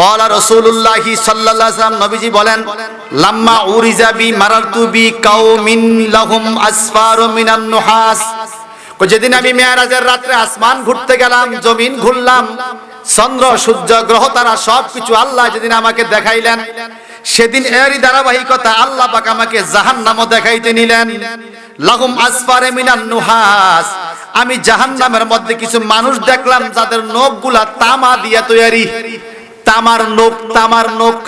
ক্বালা রাসূলুল্লাহি সাল্লাল্লাহু আলাইহি ওয়াসাল্লাম, নবীজি বলেন, লাম্মা উরিজা বি মারারতু বি কাউমিন লাহুম আসফারু মিনান নুহাস। যেদিন আমি মেরাজের রাতে আসমান ঘুরতে গেলাম, জমিন ঘুরলাম, চন্দ্র সূর্য গ্রহ তারা সবকিছু আল্লাহ যেদিন আমাকে দেখাইলেন, সেদিন এরই ধারাবাহিকতা আল্লাহ পাক আমাকে জাহান্নামও দেখাইতে নিলেন। লাহুম আসফারে মিনান নুহাস, আমি জাহান্নামের মধ্যে কিছু মানুষ দেখলাম যাদের নখগুলা তামা দিয়ে তৈরি। তামার নখ,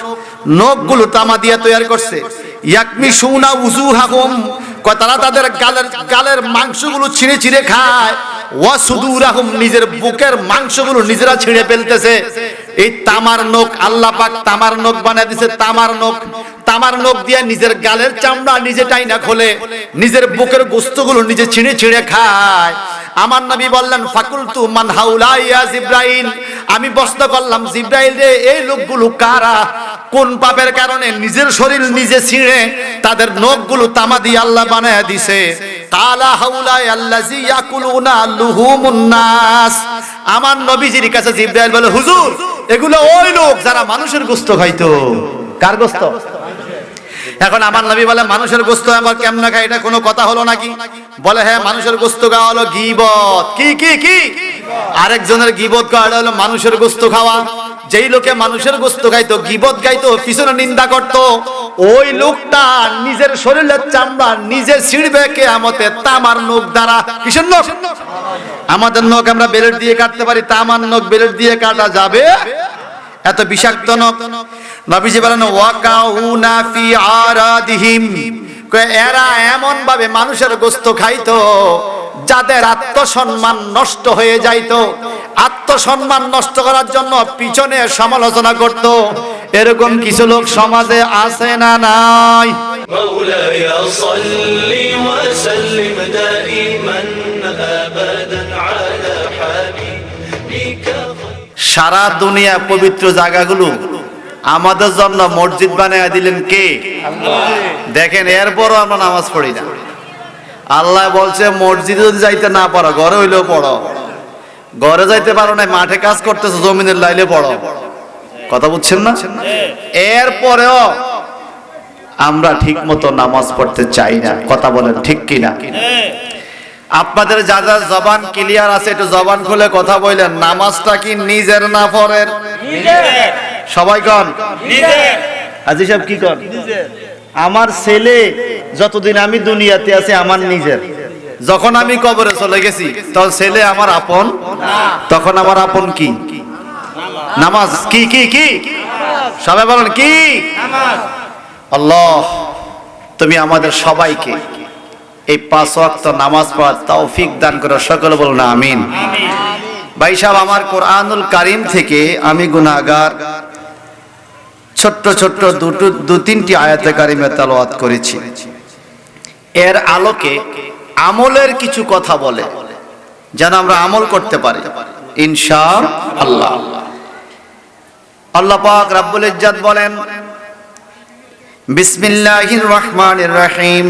নখগুলো তামা দিয়ে তৈরি করছে। ইয়াকমিশুনা উজুহাহুম, তারা তাদের গালের মাংসগুলো ছিঁড়ে ছিঁড়ে খায়। ওয়া সুদুরাহুম, নিজের বুকের মাংসগুলো নিজেরা ছিঁড়ে ফেলতেছে। এই তামার নখ, আল্লাহ পাক তামার নখ বানিয়ে দিয়েছে। তামার নখ দিয়ে নিজের গালের চামড়া নিজে টাইনা খোলে, নিজের বুকের গোশতগুলো নিজে ছিঁড়ে ছিঁড়ে খায়। আমার নবী বললেন, ফাকুলতু মান হাউলা ইয়া জিবরাইল, আমি প্রশ্ন করলাম, জিবরাইল রে, এই লোকগুলো কারা? কোন পাপের কারণে নিজের শরীর নিজে ছিঁড়ে তাদের নখগুলো তামা দিয়ে আল্লাহ বানায়া দিছে? কালা হাউলা আল্লাযী ইয়াকুলুনা লুহুমুন নাস। আমার নবীজির কাছে জিবরাইল বলে, হুজুর, এগুলো ওই লোক যারা মানুষের গোশত খাইতো। কার গোশত? এখন আমার নবী বলে, মানুষের গোশত আবার কেমনে খায়? এটা কোনো কথা হলো নাকি? বলে, হ্যাঁ, মানুষের গোশত খাওয়া হলো গীবত। কি আরেকজনের গীবত করা হলো মানুষের গোশত খাওয়া। যেই লোকে মানুষের গোশত খাইতো, গীবত গাইতো, পিছনে নিন্দা করত, ওই লোকটা নিজের শরীরের চামড়া নিজে ছিঁড়বে কিয়ামতে তামার নখ দ্বারা। কিসের নখ? আমাদের নখ আমরা ব্লেড দিয়ে কাটতে পারি, তামার নখ ব্লেড দিয়ে কাটা যাবে? এত বিষাক্ত নখ। নবীজি বলেন, ওয়াকাউনা ফি আরাদিহিম, এরা এমন ভাবে মানুষের গোশত খাইতো যাদের আত্মসম্মান নষ্ট হয়ে যাইতো। আত্মসম্মান নষ্ট করার জন্য পিছনে সমালোচনা করত। এরকম কিছু লোক সমাজে আছে না নাই? মাওলায়া সাল্লি ওয়া সাল্লিম দাইমান আবাদান আলা হাবিবিকা। সারা দুনিয়া পবিত্র জায়গাগুলো আমাদের জন্য মসজিদ বানিয়ে দিলেন কে? আল্লাহ। দেখেন, এরপরও আমরা নামাজ পড়ি না। আল্লাহ বলছে, মসজিদে যদি যাইতে না পারো, ঘরে হইলেও পড়ো। ঘরে যাইতে পারো না, মাঠে কাজ করতেছো, জমিনের লাইলে পড়ো। কথা বুঝছেন না? এরপরেও আমরা ঠিক মতো নামাজ পড়তে চাই না। কথা বলেন ঠিক কিনা? আপনাদের যা যা জবান ক্লিয়ার আছে, একটু জবান খুলে কথা বলেন। নামাজটা কি নিজের না পরের? সবাই কন আজি সাহেব, কি কন? আমার ছেলে যতদিন আমি দুনিয়াতে আছি আমার নিজের। যখন আমি কবরে চলে গেছি তখন ছেলে আমার আপন। তখন আমার আপন কি? নামাজ। কি সবাই বলেন কি? আল্লাহ, তুমি আমাদের সবাইকে এই 5 ওয়াক্ত নামাজ পড়ার তৌফিক দান করো। সকলে বলুন আমিন। ভাই সাহেব, আমার কোরআনুল কারীম থেকে আমি গুনাহগার, ছোট্ট ছোট্ট দু তিনটি আয়াতে কারিমে তেলাওয়াত করেছি। এর আলোকে আমলের কিছু কথা বলে যেন আমরা আমল করতে পারি ইনশাআল্লাহ। আল্লাহ পাক রব্বুল ইজ্জত বলেন, বিসমিল্লাহির রহমানির রহিম,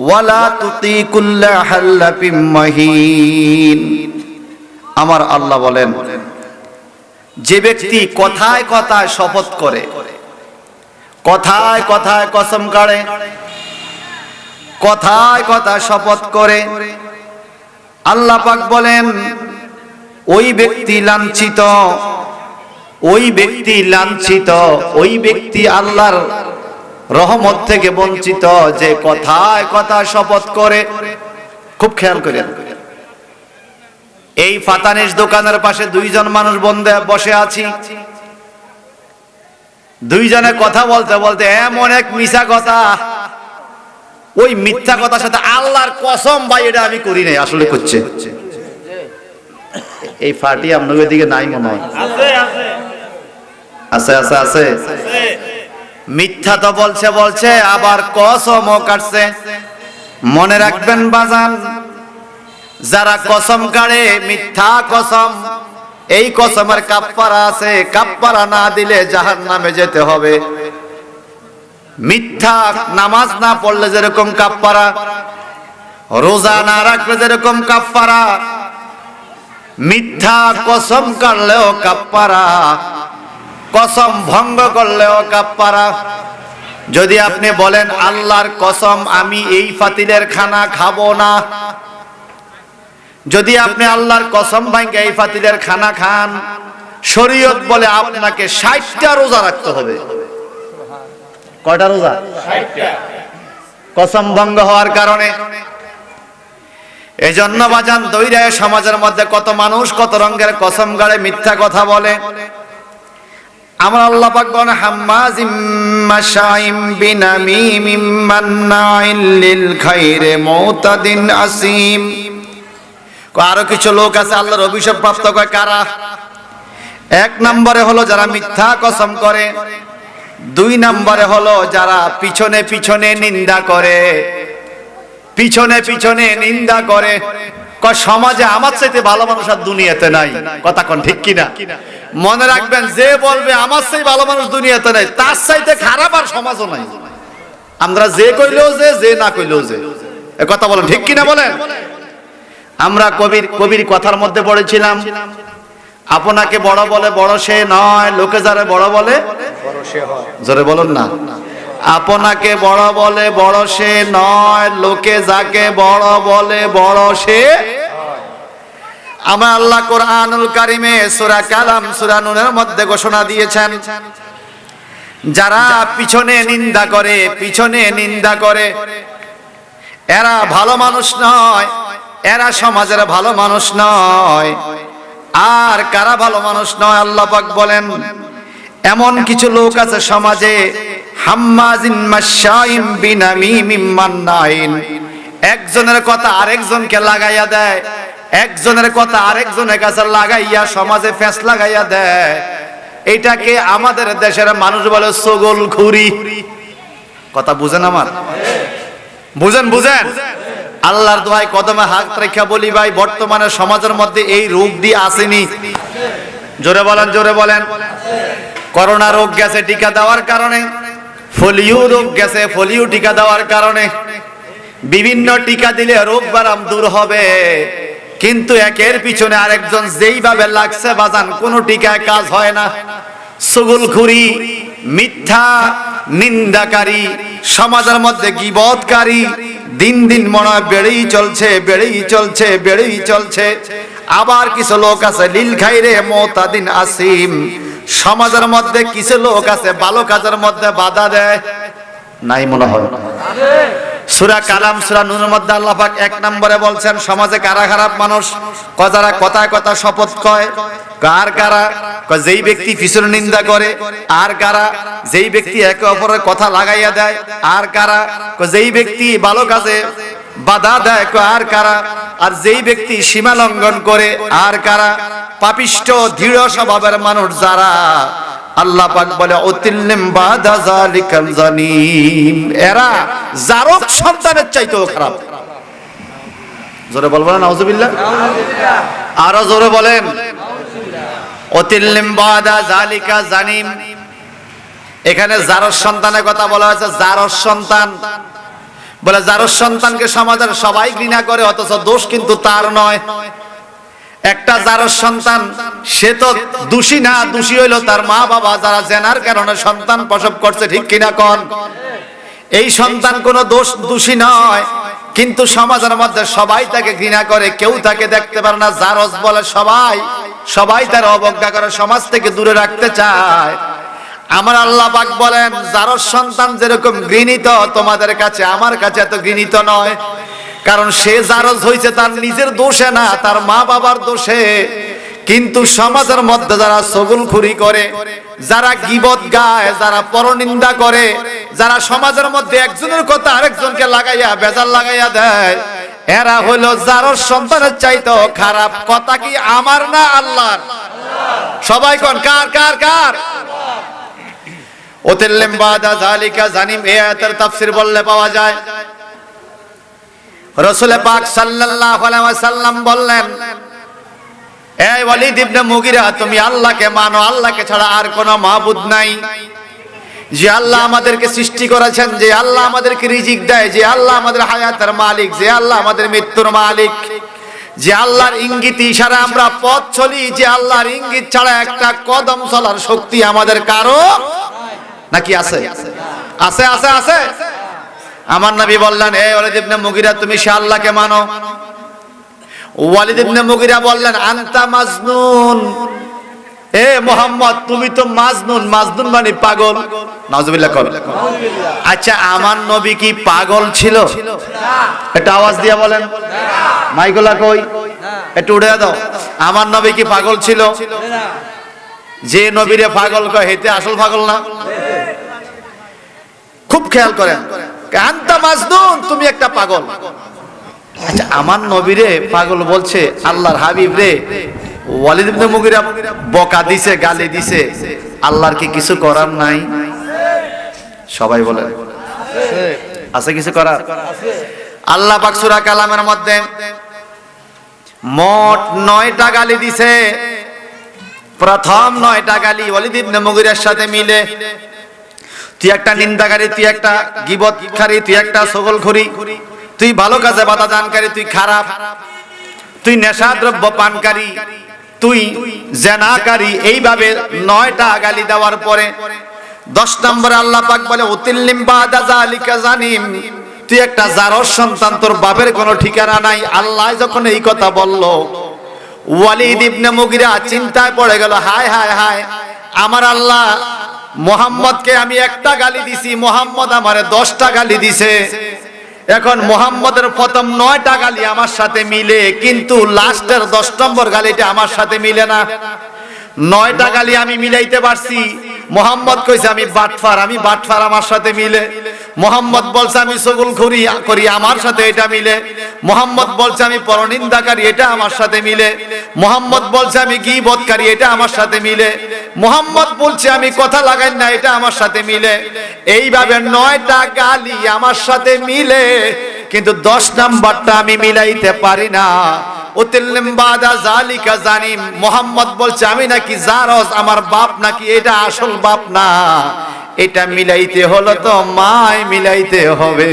ওয়ালা তুতি কুল্লা হাল্লাফিম মাহিন। আমার আল্লাহ বলেন, যে ব্যক্তি কথায় কথায় শপথ করে, কথায় কথায় কসম কাড়ে, কথায় কথায় শপথ করে, আল্লাহ পাক বলেন ওই ব্যক্তি লাঞ্ছিত, ওই ব্যক্তি লাঞ্ছিত, ওই ব্যক্তি আল্লাহর রহমত থেকে বঞ্চিত, যে কথায় কথায় শপথ করে। খুব খেয়াল করেন, এই ফাতানিস দোকানের পাশে 2 জন মানুষ বসে আছি। 2 জনে কথা বলতে বলতে এমন এক মিথ্যা কথা, ওই মিথ্যা কথার সাথে আল্লাহর কসম, ভাই এটা আমি করি নাই, আসলে করছে। এই ফাটি আপনাদের দিকে নাই মনে হয়? আছে আছে আছে। মিথ্যা তো বলছে আবার কসমও কাটছে। মনে রাখবেন বাজান, যারা কসম কাড়ে মিথ্যা কসম, এই কসমের কাফফারা আছে। কাফফারা না দিলে জাহান্নামে যেতে হবে। মিথ্যা নামাজ না পড়লে যেরকম কাফফারা, রোজা না রাখলে যেরকম কাফফারা, মিথ্যা কসম কাটলেও কাফফারা। কসম ভঙ্গ করলেও কাফারা। যদি আপনি বলেন আল্লাহর কসম আমি এই ফাতিলের খানা খাবো না, যদি আপনি আল্লাহর কসম ভাঙে এই ফাতিলের খানা খান, শরীয়ত বলে আপনাকে 60টা রোজা রাখতে হবে। কয়টা রোজা? 60টা। কসম ভঙ্গ হওয়ার কারণে। এই জন্য বাজান দৈরা সমাজের মধ্যে কত মানুষ কত রঙের কসম গাড়ে মিথ্যা কথা বলে। আমার আল্লাহ পাক বলেন হাম্মাজিম মাশাইম বিনামিমিম মান্নাইল লিল খাইরে মুতাদিন আসিম। আরো কিছু লোক আছে আল্লাহর অভিশাপ প্রাপ্ত, কয় কারা? 1 নম্বরে হলো যারা মিথ্যা কসম করে, 2 নম্বরে হলো যারা পিছনে পিছনে নিন্দা করে, পিছনে পিছনে নিন্দা করে। কয় সমাজে আমার চাইতে ভালো মানুষ আর দুনিয়াতে নাই। কথা কোন ঠিক কিনা? মনে রাখবেন, যে বলবে আমার চাইতে ভালো মানুষ দুনিয়াতে নাই, তার চাইতে খারাপ আর সমাজও নাই। আমরা যে কইলেও যে না কইলেও যে, এ কথা বলেন ঠিক কিনা বলেন? আমরা কবির কথার মধ্যে পড়েছিলাম, আপনাকে বড় বলে বড় সে নয়, লোকে যারা বড় বলে বড় সে হয়। জোরে বলুন না। আপনাকে বড় বলে বড় সে নয়, লোকে যাকে বড় বলে বড় সে। আমার আল্লাহ কোরআনুল কারিমে সূরা কালাম সূরা নূনের মধ্যে ঘোষণা দিয়েছেন, যারা পিছনে নিন্দা করে, পিছনে নিন্দা করে, এরা ভালো মানুষ নয়, এরা সমাজের ভালো মানুষ নয়। আর কারা ভালো মানুষ নয়? আল্লাহ পাক বলেন এমন কিছু লোক আছে সমাজে, হাম্মাজিন মাশাইম বিনামিমিম মান্নাইন, একজনের কথা আরেকজনকে লাগাইয়া দেয়, একজনের কথা আরেকজনের কাছে লাগাইয়া সমাজে ফেস লাগাইয়া দেয়। এটাকে আমাদের দেশের মানুষ বলে ছগলখুরি। কথা বুঝেন আমার? বুঝেন বুঝেন? আল্লাহর দোহাই কদমে হাত রেখা বলি ভাই, বর্তমানে সমাজের মধ্যে এই রোগ দিয়ে আসেনি? জোরে বলেন, জোরে বলেন। করোনা রোগ গেছে টিকা দেওয়ার কারণে, পোলিও রোগ গেছে পোলিও টিকা দেওয়ার কারণে। বিভিন্ন টিকা দিলে রোগ বারাম দূর হবে, কিন্তু একের পিছনে আরেকজন যেইভাবে লাগছে বাজান, কোন টিকায় কাজ হয় না। ছগলখুরি, মিথ্যা নিন্দাকারী, সমাজের মধ্যে গীবতকারী দিন দিন মনে হয় বেড়েই চলছে, বেড়েই চলছে, বেড়েই চলছে। আবার কিছু লোক আছে লিল খাইরে মুতাদিন আসিম, সমাজের মধ্যে কিছু লোক আছে ভালো কাজের মধ্যে বাধা দেয়। নাই মনে হয়? সূরা কালাম সূরা নূরের মধ্যে আল্লাহ পাক 1 নম্বরে বলছেন সমাজে কারা খারাপ মানুষ? যারা কথায় কথা শপথ কয়। কার কারা? যেই ব্যক্তি পিছনে নিন্দা করে। আর কারা? যেই ব্যক্তি একে অপরের কথা লাগাইয়া দেয়। আর কারা? যেই ব্যক্তি ভালো কাজে বাধা দেয়। আর কারা? আর যেই ব্যক্তি সীমা লঙ্ঘন করে। আর কারা? পাপিষ্ঠ দৃঢ় স্বভাবের মানুষ যারা। আল্লাহ পাক বলে অতিল্লিম বাদা যালিকাল জানিম, এরা জারক সন্তানের চাইতেও খারাপ। জোরে বলবেন নাউজুবিল্লাহ। আরো জোরে বলেন অতিল্লিম বাদা যালিকা জানিম। এখানে জারস সন্তানের কথা বলা হয়েছে। জারস সন্তান বলে, জারস সন্তানকে সমাজের সবাই ঘৃণা করে, অথচ দোষ কিন্তু তার নয়। একটা জারস সন্তান সে তো দোষী না, দোষী হইল তার মা বাবা যারা জেনার কারণে সন্তান প্রসব করছে। ঠিক কিনা কোন? এই সন্তান কোনো দোষী নয়, কিন্তু সমাজের মধ্যে সবাই তাকে ঘৃণা করে, কেউ তাকে দেখতে পারে না। জারস বলে সবাই তার অবজ্ঞা করে, সমাজ থেকে দূরে রাখতে চায়। আমার আল্লাহ পাক বলেন জারস সন্তান যেরকম ঘৃণিত তোমাদের কাছে, আমার কাছে এত ঘৃণিত নয়। কারণ সে জারজ হয়েছে তার নিজের দোষে না, তার মা বাবার দোষে। কিন্তু সমাজের মধ্যে যারা ছগলখুরি করে, যারা গীবত গায়, যারা পরনিন্দা করে, যারা সমাজের মধ্যে একজনের কথা আরেকজনকে লাগাইয়া বেজাল লাগাইয়া দেয়, এরা হইল জারজ সন্তানের চাইতেও খারাপ। কথা কি আমার না আল্লাহর? সবাই কোন কার কার কার? অতিল্লিম বাদা যালিকা জানিম, এই আয়াতের তাফসীর বললে পাওয়া যায়। রাসূল পাক সাল্লাল্লাহু আলাইহি ওয়াসাল্লাম বললেন, এই ওয়ালিদ ইবনে মুগিরা, তুমি আল্লাহকে মানো, আল্লাহকে ছাড়া আর কোনো মাবুদ নাই। যে আল্লাহ আমাদেরকে সৃষ্টি করেছেন, যে আল্লাহ আমাদেরকে রিজিক দেয়, যে আল্লাহ আমাদের হায়াতের মালিক, যে আল্লাহ আমাদের মৃত্যুর মালিক, যে আল্লাহর ইঙ্গিত ইশারা আমরা পথ চলি, যে আল্লাহর ইঙ্গিত ছাড়া একটা কদম চলার শক্তি আমাদের কারো নাকি আছে? আছে আছে আছে। আমার নবী বললেন, হে ওয়ালিদ ইবনে মুগিরা, তুমি সে আল্লাহকে মানো। ওয়ালিদ ইবনে মুগিরা বললেন, আনতা মাজনুন, এ মুহাম্মদ তুমি তো মাজনুন। মাজনুন মানে পাগল। নাউজুবিল্লাহ কর। আচ্ছা, আমার নবী কি পাগল ছিল? একটা আওয়াজ দিয়ে বলেন। মাইকলা কই? একটু উড়ে দাও। আমার নবী কি পাগল ছিল? যে নবীরে পাগল কয় হেতে আসল পাগল না? খুব খেয়াল করেন। আনতা মাজনুন, তুমি একটা পাগল। আচ্ছা, আমার নবীরে পাগল বলছে আল্লাহর হাবিব রে। ওয়ালিদ ইবনে মুগিরা বকা দিছে, গালি দিছে, আল্লাহর কি কিছু করার নাই? সবাই বলেন আছে কিছু করার? আল্লাহ পাক সূরা কালামের মধ্যে মোট 9টা গালি দিছে। প্রথম 9টা গালি ওয়ালিদ ইবনে মুগিরার সাথে মিলে, তুই একটা নিন্দাকারী, তুই একটা গীবতকারী, তুই একটা ছগলখড়ি, তুই ভালো কাজে বাধা দানকারী, তুই খারাপ, তুই নেশাদ্রব্য পানকারী, তুই জেনাকারী। এইভাবে 9টা গালি দেওয়ার পরে 10 নম্বরে আল্লাহ পাক বলে, উতিল্লিম বাদা যালিকা জানিম, তুই একটা জারজ সন্তান, তোর বাপের কোনো ঠিকানা নাই। আল্লাহ যখন এই কথা বলল, ওয়ালিদ ইবনে মুগিরা চিন্তায় পড়ে গেল, হায় হায় হায়, আমার আল্লাহ মুহাম্মদকে আমি একটা গালি দিছি, মুহাম্মদ আমারে 10টা গালি দিছে। এখন মুহাম্মদের প্রথম 9টা গালি আমার সাথে মিলে, কিন্তু লাস্টের 10 নম্বর গালিটা আমার সাথে মিলে না। 9টা গালি আমি মিলাইতে পারছি। মুহাম্মদ কইছে আমি বাটফার, আমি বাটফার, আমার সাথে মিলে। মুহাম্মদ বলছে আমি ছগলখড়ি করি, আমার সাথে এটা মিলে। মুহাম্মদ বলছে আমি পরনিন্দাকারী, এটা আমার সাথে মিলে। মুহাম্মদ বলছে আমি গীবতকারী, এটা আমার সাথে মিলে। মুহাম্মদ বলছে আমি কথা লাগাই না, এটা আমার সাথে মিলে। এইভাবে 9টা গালি আমার সাথে মিলে, কিন্তু 10 নাম্বারটা আমি মিলাইতে পারি না। উতিল্লিম বাদা যালিকা জানিম, মুহাম্মদ বলছে আমি নাকি জারজ, আমার বাপ নাকি এটা আসল বাপ না। এটা মিলাইতে হলো তো মায় মিলাইতে হবে।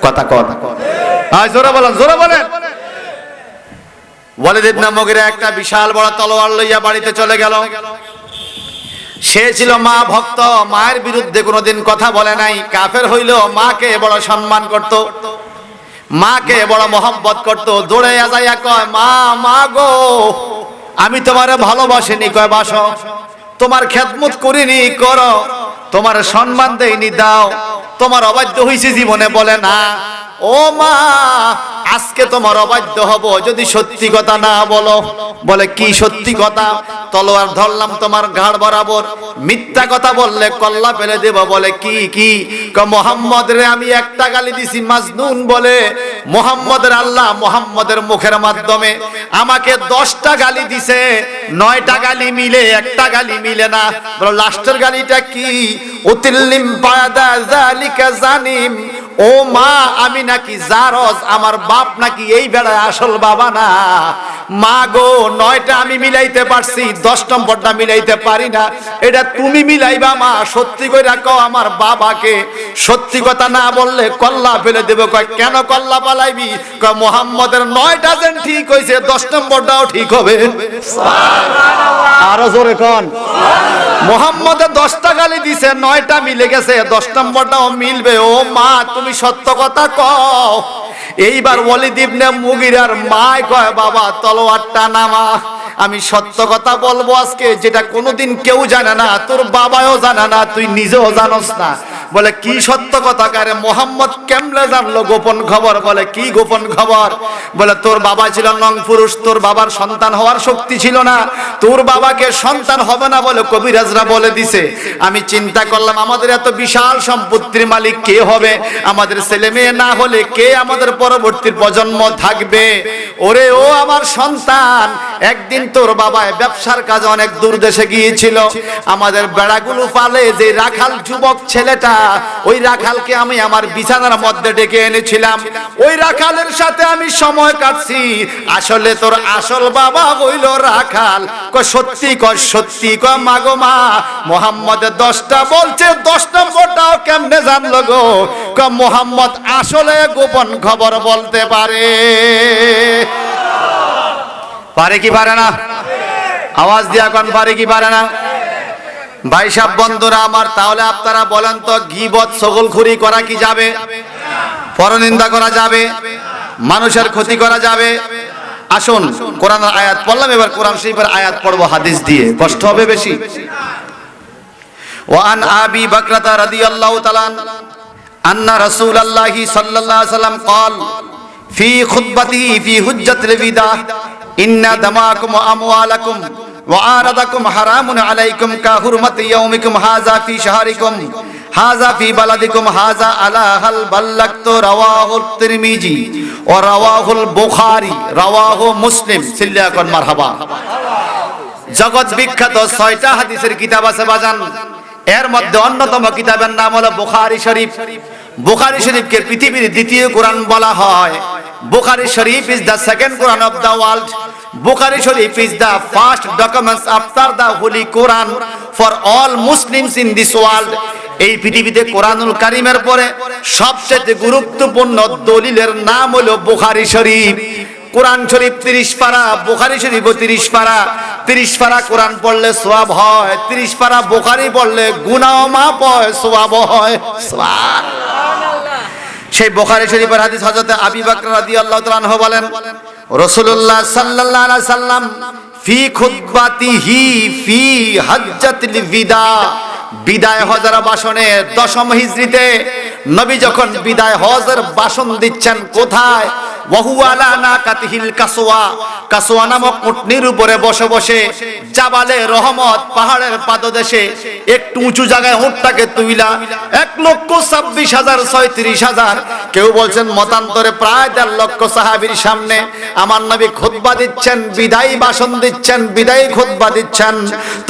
কথা কর, জোরে বলেন, জোরে বলেন। ওয়ালিদ ইবনে মুগিরা একটা বিশাল বড় তলোয়ার লইয়া বাড়িতে চলে গেল। সে ছিল মা ভক্ত, মায়ের বিরুদ্ধে কোনোদিন কথা বলে নাই। কাফের হইলেও মাকে বড় সম্মান করত, মাকে বড় মহব্বত করত। দৌড়ে যাইয়া কয়, মা, মা গো, আমি তোমারে ভালোবাসিনি। কয় বাসো। তোমার খেদমত করিনি, করো। তোমার সম্মান দেইনি, দাও। তোমার অবাধ্য হইছি জীবনে, বলে না। ও মা, আজকে তোমার অবাধ্য হব যদি সত্যি কথা না বলো। বলে কি সত্যি কথা? তলোয়ার ধরলাম তোমার ঘাড় বরাবর, মিথ্যা কথা বললে কল্লা ফেলে দেব। বলে কি কি? মুহাম্মদ রে আমি একটা গালি দিছি মাজনুন বলে। মুহাম্মদের আল্লাহ মুহাম্মদের মুখের মাধ্যমে আমাকে 10টা গালি দিছে। 9টা গালি মিলে একটা গালি মিলে না। বলো লাস্টের গালিটা কি? উতিল্লিম বাদা যালিকা জানিম, ও মা, আমি নাকি জারজ, আমার বাপ নাকি এই বেড়ায় আসল বাবা না। মা গো, 9টা আমি মিলাইতে পারছি, 10 নম্বরটা মিলাইতে পারি না। এটা তুমি মিলাইবা মা। সত্যি কইরা কও আমার বাবাকে, সত্যি কথা না বললে কল্লা ফেলে দেব। কয় কেন কল্লা পালাইবি? কয় মুহাম্মদের 9টা যেন ঠিক হইছে, 10 নম্বরটাও ঠিক হবে। আরো জোরে কোন। মুহাম্মদের 10টা গালি দিছে, 9টা মিলে গেছে, 10 নম্বরটাও মিলবে। ও মা, তুমি সত্য কথা কও। এইবার ওয়ালিদ ইবনে মুগিরার মায় কয়, বাবা তলোয়ারটা নামা, আমি সত্য কথা বলবো আজকে, যেটা কোনোদিন কেউ জানে না, তোর বাবাও জানে না, তুই নিজেও জানোস না। বলে কি সত্য কথা? কারে মুহাম্মদ কেমনে জানলো গোপন খবর? বলে কি গোপন খবর? বলে তোর বাবা ছিল নং পুরুষ, তোর বাবার সন্তান হওয়ার শক্তি ছিল না, তোর বাবাকে সন্তান হবে না বলে কবিরাজরা বলে দিছে। আমি চিন্তা করলাম আমাদের এত বিশাল সম্পত্তির মালিক কে হবে? আমাদের ছেলে মেয়ে না হলে কে আমাদের পরবর্তী প্রজন্ম থাকবে? ওরে ও আমার সন্তান, একদিন তোর বাবা ব্যবসার কাজে অনেক দূর দেশে গিয়েছিল। আমাদের বেড়াগুলো পালে যে রাখাল যুবক ছেলেটা, ওই রাখালকে আমি আমার বিছানার মধ্যে ডেকে এনেছিলাম, ওই রাখালের সাথে আমি সময় কাটছি। আসলে তোর আসল বাবা হইল রাখাল। সত্যি ক মাগো মা, মোহাম্মদ 10টা বলছে, 10 নম্বরটাও কেমনে জানলো গো? মোহাম্মদ আসলে গোপন খবর বলতে পারে। পারে কি পারে না? আওয়াজ দিয়া কোন পারে কি পারে না? ভাই সাহেব বন্ধুরা আমার, তাহলে আপনারা বলেন তো, গীবত ছগলখুরি করা কি যাবে? পরনিন্দা করা যাবে? মানুষের ক্ষতি করা যাবে? আসুন কোরআনের আয়াত পড়লাম, এবার কোরআন শরীফের আয়াত পড়বো হাদিস দিয়ে, কষ্ট হবে বেশি। ওয়ান আবি বকরতা রাদিয়াল্লাহু তাআলা আন্না রাসূলুল্লাহি সাল্লাল্লাহু আলাইহি ওয়াসাল্লাম قال في خطبته في حجة الوداع إن دماءكم وأموالكم وأعراضكم حرام عليكم كحرمة يومكم هذا في شهركم هذا في بلدكم هذا على هل بلغت رواه الترمذي ورواه البخاري رواه مسلم সিল্লাকুন মারহাবা। জগৎ বিখ্যাত 6টা হাদিসের কিতাব আছে বাজান, এর মধ্যে অন্যতম কিতাবের নাম হলো বুখারী শরীফ। বুখারী শরীফকে পৃথিবীর দ্বিতীয় কোরআন বলা হয়। বুখারী শরীফ is the second Quran of the world. Bukhari Sharif is the first documents after the Holy Quran for all Muslims in this world. এই পৃথিবীতে কোরআনুল কারীমের পরে সবচেয়ে গুরুত্বপূর্ণ দলিলের নাম হলো বুখারী শরীফ। কোরআন শরীফ 30 পারা, বুখারী শরীফ 30 পারা। 30 পারা কোরআন পড়লে সওয়াব হয়, 30 পারা বুখারী পড়লে গুনাহ মাফ হয়, সওয়াব হয়। সুবহানাল্লাহ। সেই বুখারী শরীফের হাদিস হযরত আবু বকর রাদিয়াল্লাহু তাআলা আনহু বলেন, রাসূলুল্লাহ সাল্লাল্লাহু আলাইহি সাল্লাম ফি খুতবাতিহি ফি হাজ্জাতুল বিদা, বিদায় হজের ভাষণে 10ম হিজরিতে নবী যখন বিদায় হজের ভাষণ দিচ্ছেন, কোথায়? ওয়াহুয়ালা নাকাতিহিল কাসওয়া, কাসওয়া নামক উটনির উপরে বসে বসে জাবালে রহমত পাহাড়ের পাদদেশে একটু উঁচু জায়গায় উটটাকে তুইলা 1,26,000 36,000, কেউ বলছেন মতান্তরে প্রায় 1.5 লক্ষ সাহাবীর সামনে আমার নবী খুতবা দিচ্ছেন, বিদায়ী ভাষণ দিচ্ছেন, বিদায়ী খুতবা দিচ্ছেন।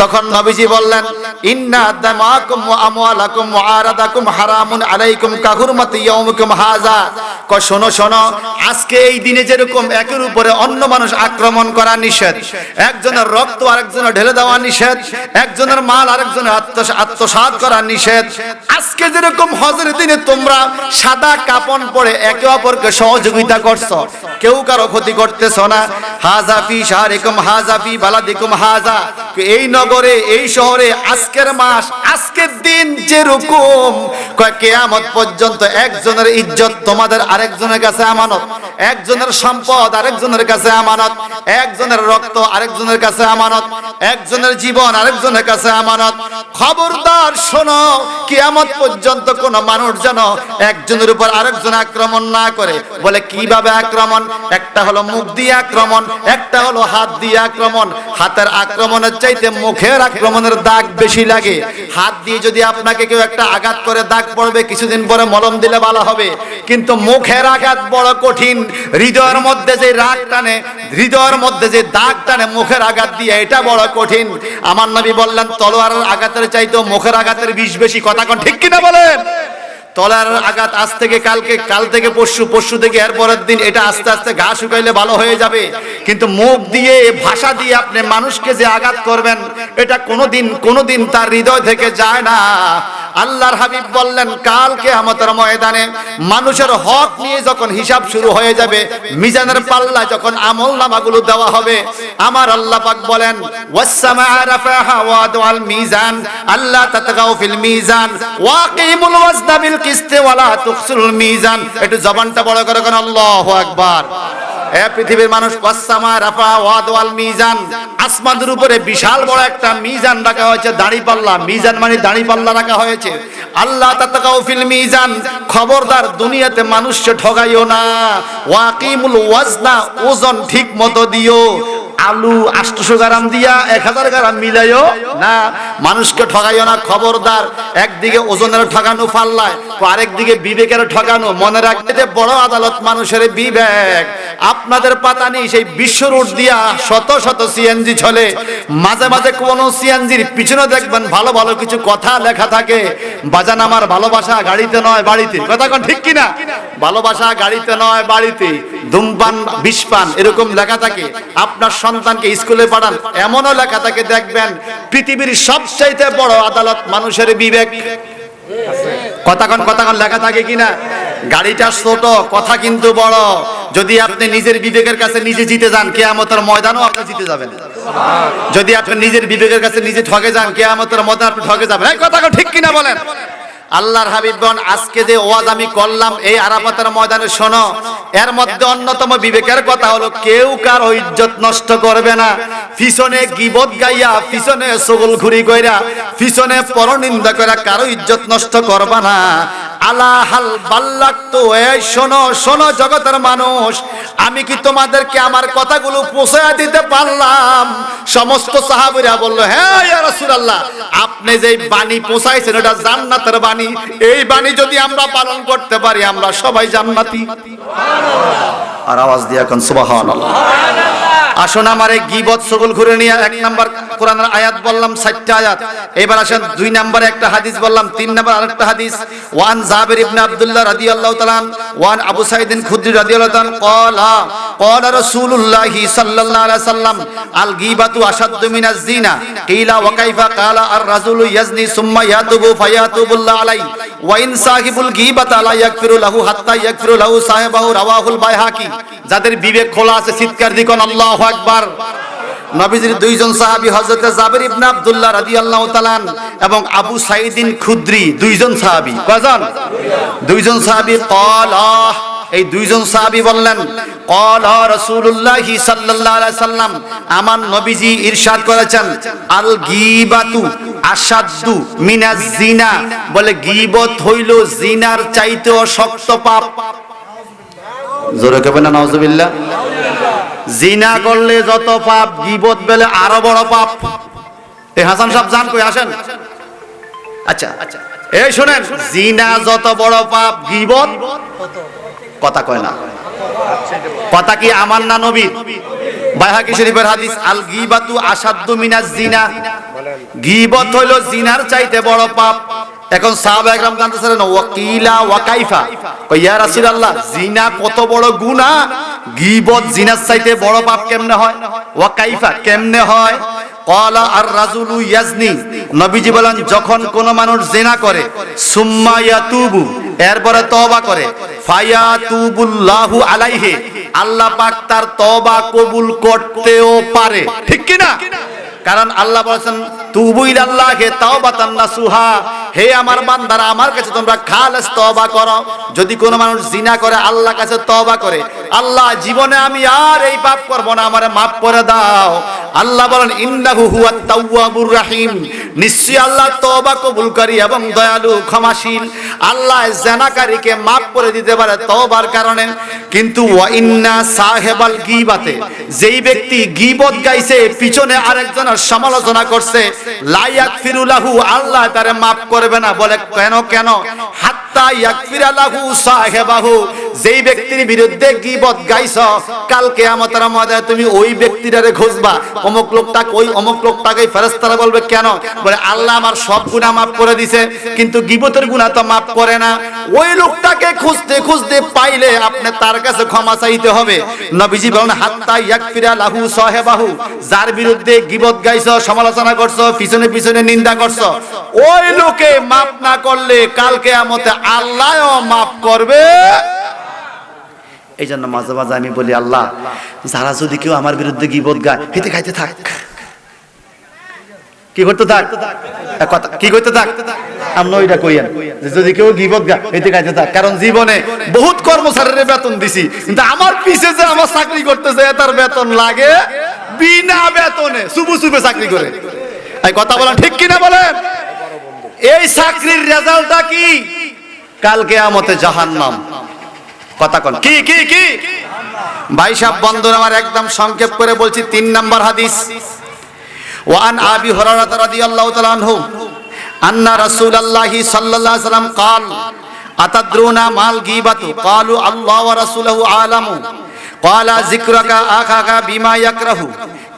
তখন নবীজি বললেন, ইন্না দামাকুম ওয়া আমওয়ালাকুম ওয়া আরাদাকুম হারামুন আলাইকুম কাহুরমাতি ইয়াউমিকুম হাযা। শোনো শোনো, আজকে এই দিনে যেরকম একের উপরে অন্য মানুষ আক্রমণ করা নিষেধ, একজনের রক্ত আরেকজনের ঢেলে দেওয়া নিষেধ, একজনের মাল আরেকজনের আত্মসাৎ করা নিষেধ, আজকে যেরকম হজের দিনে তোমরা সাদা কাপড় পরে একে অপরকে সহযোগিতা করছো, কেউ কারো ক্ষতি করতেছো না। হাযা ফি শাহরিকুম হাযা ফি বালাদিকুম হাযা, এই নগরে এই শহরে আজকের মাস আজকের দিন যেরকম কিয়ামত পর্যন্ত একজনের ইজ্জত তোমাদের আরেকজনের কাছে আমানত, একজনের সম্পদ আরেকজনের কাছে আমানত, একজনের রক্ত আরেকজনের কাছে আমানত, একজনের জীবন আরেকজনের কাছে আমানত। খবরদার শোনো, কিয়ামত পর্যন্ত কোন মানুষ যেন একজনের উপর আরেকজন আক্রমণ না করে। বলে কিভাবে আক্রমণ? একটা হলো মুখ দিয়ে আক্রমণ, একটা হলো হাত দিয়ে আক্রমণ। হাতের আক্রমণের চাইতে মুখের আক্রমণের দাগ বেশি লাগে। হাত দিয়ে যদি আপনাকে কেউ একটা আঘাত করে দাগ পড়বে, কিছুদিন পরে মলম দিলে ভালো হবে, কিন্তু মুখের আঘাত বড় কঠিন। হৃদয়ের মধ্যে যে রাগ টানে, হৃদয়ের মধ্যে যে দাগ টানে মুখের আঘাত দিয়ে, এটা বড় কঠিন। আমার নবী বললেন, তলোয়ারের আঘাতের চাইতে মুখের আঘাতের বিষ বেশি। কথা কোন ঠিক কিনা বলেন? তলোয়ারের আঘাত আজ থেকে কালকে, কাল থেকে পরশু, পরশু থেকে এর পরের দিন, এটা আস্তে আস্তে ঘা শুকাইলে ভালো হয়ে যাবে। কিন্তু মুখ দিয়ে ভাষা দিয়ে আপনি মানুষকে যে আঘাত করবেন, এটা কোনোদিন তার হৃদয় থেকে যায় না। আল্লাহর হাবিব বললেন, কাল কিয়ামতের ময়দানে মানুষের হক নিয়ে যখন হিসাব শুরু হয়ে যাবে, মিজানের পাল্লা যখন আমলনামাগুলো দেওয়া হবে, আমার আল্লাহ পাক বলেন, ওয়াস-সামা'a রাফা'হা ওয়া আদআল মিজান আল্লা তাতগাউ ফিল মিজান ওয়াকিমুল ওয়াজনা বিল কিসতি ওয়া লা তুখসিরুল মিজান। একটু জবানটা বড় করে কোন আল্লাহু আকবার। এ পৃথিবীর মানুষ, ওয়াস-সামা'a রাফা'হা ওয়া আদআল মিজান, আসমানের উপরে বিশাল বড় একটা মিজান রাখা হয়েছে, দাড়ি পাল্লা। মিজান মানে দাড়ি পাল্লা রাখা হয়েছে। আল্লাহ তাতগাউ ফিল মিজান, খবরদার দুনিয়াতে মানুষকে ঠগাইও না। ওয়াকিমুল ওয়াজনা, ওজন ঠিক মতো দিও। আলু 800 গ্রাম দিয়া 1000 গ্রাম মিলাইও না, মানুষকে ঠকাইও না, খবরদার। একদিকে ওজনের ঠকানো পাল্লায়, আরেক দিকে বিবেকের ঠকানো। মনে রাখতে যে বড় আদালত মানুষের বিবেক। আপনাদের পাতা নেই, সেই বিশ্ব রোড দিয়া শত শত সিএনজি চলে, মাঝে মাঝে কোন সিএনজির পিছনে দেখবেন ভালো ভালো কিছু কথা লেখা থাকে। বাজান আমার ভালোবাসা গাড়িতে নয় বাড়িতে, কথা কোন ঠিক কিনা? ভালোবাসা গাড়িতে নয় বাড়িতে, ধূমপান বিষপান এরকম লেখা থাকে। আপনার সন্তানকে স্কুলে পাঠান, এমনও লেখা থাকে দেখবেন পৃথিবীর সবচাইতে বড় আদালত মানুষের বিবেক। কথা কোন লেখা থাকে কিনা? গাড়িটা ছোট, কথা কিন্তু বড়। যদি আপনি নিজের বিবেকের কাছে নিজে জিতে যান, কিয়ামতের ময়দানও আপনি জিতে যাবেন। যদি আপনি নিজের বিবেকের কাছে নিজে ঠকে যান, কিয়ামতের ময়দানে আপনি ঠকে যাবেন। এই কথা ঠিক কিনা বলেন? আল্লাহর হাবিবগণ, আজকে যে ওয়াজ আমি করলাম এই আরাফাতের ময়দানে শোনো, এর মধ্যে অন্যতম বিবেকের কথা হলো কেউ কারো ইজ্জত নষ্ট করবে না। পিছনে গীবত গাইয়া, পিছনে চগলখুরি কইরা, পিছনে পরনিন্দা কইরা কারো ইজ্জত নষ্ট করবা না। আলা হাল বাল্লাগতু, এই শোনো শোনো জগতের মানুষ, আমি কি তোমাদেরকে আমার কথাগুলো পৌঁছায় দিতে পারলাম? সমস্ত সাহাবীরা বলল, হ্যাঁ ইয়া রাসূলুল্লাহ, আপনি যে বাণী পৌঁছাইছেন এটা জান্নাতের বাণী। এই বাণী যদি আমরা পালন করতে পারি আমরা সবাই জান্নাতি। আর আওয়াজ দিয়া কোন সুবহানাল্লাহ। আসুন আমার এই গীবত চগল ঘুরে নিয়ে 1 নাম্বার কোরআনের আয়াত বললাম, 4টা আয়াত। এবার আসেন 2 নম্বরে একটা হাদিস বললাম, 3 নম্বর আরেকটা হাদিস। ওয়ান জাবির ইবনে আব্দুল্লাহ রাদিয়াল্লাহু তাআলা ওয়ান আবু সাঈদ খুদরি রাদিয়াল্লাহু তাআলা ক্বালা ক্বালা রাসূলুল্লাহ সাল্লাল্লাহু আলাইহি সাল্লাম আল গীবাতু আশাদ্দু মিনাজ জিনা কিলা ওয়া কাইফা ক্বালা আর রাজুলু ইয়াজনি সুম্মা ইয়াতুবু ফায়াতুবুল্লাহ আলাইহি ওয়া ইন সাহিবুল গীবাতা লা ইয়াগফিরু লাহু হাত্তা ইয়াগফিরু লাহু সাহিবাহু রাওয়াহুল বাইহাকি। যাদের বিবেক খোলা আছে চিৎকার দিন আল্লাহু আকবার। নবীজির 2 জন সাহাবী হযরত জাবির ইবনে আব্দুল্লাহ রাদিয়াল্লাহু তাআলা এবং আবু সাঈদ খুদরি, 2 জন সাহাবী। কয়জন? 2 জন সাহাবী। ক্বালা, এই 2 জন সাহাবী বললেন, ক্বালা রাসূলুল্লাহ সাল্লাল্লাহু আলাইহি সাল্লাম, আমার নবীজি ইরশাদ করেছেন, আল গীবাতু আশাদ্দু মিনাজ জিনা, বলে গীবত হইল জিনার চাইতেও শক্ত পাপ। জোরে কইবেন না নাউজুবিল্লাহ। জিনা করলে যত পাপ, গীবত বলে আরো বড় পাপ। এই হাসান সাহেব জান কই আসেন? আচ্ছা এই শুনেন, জিনা যত বড় পাপ, গীবত কথা কয় না। কথা কি আমার না নবীর? বাইহাকি শরীফের হাদিস, আল গীবাতু আশাদ্দু মিনাজ জিনা, গীবত হইল জিনার চাইতে বড় পাপ। এখন সাহাবা একরাম জানতেছিলেন, ওয়াকিলা ওয়া কাইফা, ইয়া রাসূলুল্লাহ জিনা কত বড় গুনাহ, গীবত জিনার চাইতে বড় পাপ কেমনে হয়? ওয়া কাইফা, কেমনে হয়? ক্বালা আর রাজুলু ইয়াজনি, নবীজি বলেন যখন কোন মানুষ জিনা করে, সুম্মা ইয়াতুবু, এরপরে তওবা করে, ফায়াতুবুল্লাহু আলাইহি, আল্লাহ পাক তার তওবা কবুল করতেও পারে। ঠিক কি না? কারণ আল্লাহ বলেছেন, তুবু ইলাল্লাহি তাওবাতান নাসুহা, হে আমার বান্দারা আমার কাছে তোমরা খালেস তওবা করো। যদি কোনো মানুষ জিনা করে আল্লাহর কাছে তওবা করে, আল্লাহ জীবনে আমি আর এই পাপ করব না, আমারে maaf করে দাও। আল্লাহ বলেন, ইন্নাহু হুয়াত তাওয়াবুর রহিম, নিশ্চয়ই আল্লাহ তওবা কবুলকারী এবং দয়ালু ক্ষমাশীল। আল্লাহ জিনাকারীকে maaf করে দিতে পারে তওবার কারণে। কিন্তু ওয়া ইন্না সাহেবাল গীবাতে, যেই ব্যক্তি গীবত গাইছে, পিছনে আরেকজনের সমালোচনা করছে, লা ইয়াগফিরু লাহু, আল্লাহ তারে maaf করবে না। বলে কেন? কেন? হাত্তা ইয়াগফিরা লাহু সাহেবাহু, যেই ব্যক্তির বিরুদ্ধে গীবত গাইছো, কাল কিয়ামতের ময়দানে তুমি ওই ব্যক্তিটারে খুঁজবা, অমুক লোকটা কই, অমুক লোকটাকে। ফেরেশতারা বলবে কেন? বলে আল্লাহ আমার সব গুনাহ maaf করে দিয়েছে, কিন্তু গীবতের গুনাহ তো maaf করে না। ওই লোকটাকে খুঁজতে খুঁজতে পাইলে আপনি তার কাছে ক্ষমা চাইতে হবে। নবীজি বলেন, হাত্তা ইয়াগফিরা লাহু সাহেবাহু, যার বিরুদ্ধে গীবত গাইছো, সমালোচনা করছো, পিছনে পিছনে নিন্দা করছো, ওই লোকে maaf না করলে কাল কিয়ামতে আল্লাহও maaf করবে। এই জন্য মাঝে মাঝে আমি বলি, আল্লাহ যারা যদি কেউ আমার বিরুদ্ধে গীবত গায়, হেতে খাইতে থাক, কি করতে থাক, কথা কি করতে থাক, আমরা ওইটা কইয়েন যে যদি কেউ গীবত গায় হেতে খাইতে থাক। কারণ জীবনে বহুত কর্মচারীর বেতন দিছি, কিন্তু আমার পিছে যে আমার চাকরি করতেছে তার বেতন লাগে বিনা বেতনে, চুপে চুপে চাকরি করে। এই কথা বলেন ঠিক কিনা বলেন? এই চাকরির রেজাল্টটা কি? কাল কিয়ামতে জাহান্নাম। কথা কোন কি কি কি? ভাই সাহেব বন্ধুরা আমার, একদম সংক্ষেপ করে বলছি, 3 নম্বর হাদিস। ওয়ান আবি হুরায়রা রাদিয়াল্লাহু তাআলা আনহু আন্না রাসূলুল্লাহি সাল্লাল্লাহু আলাইহি ওয়াসাল্লাম قال আতাদরুনা মাল গীবাতু ক্বালু আল্লাহু ওয়া রাসূলুহু আলামু ক্বালা যিকরুকা আখাকা বিমা ইয়াকরাহু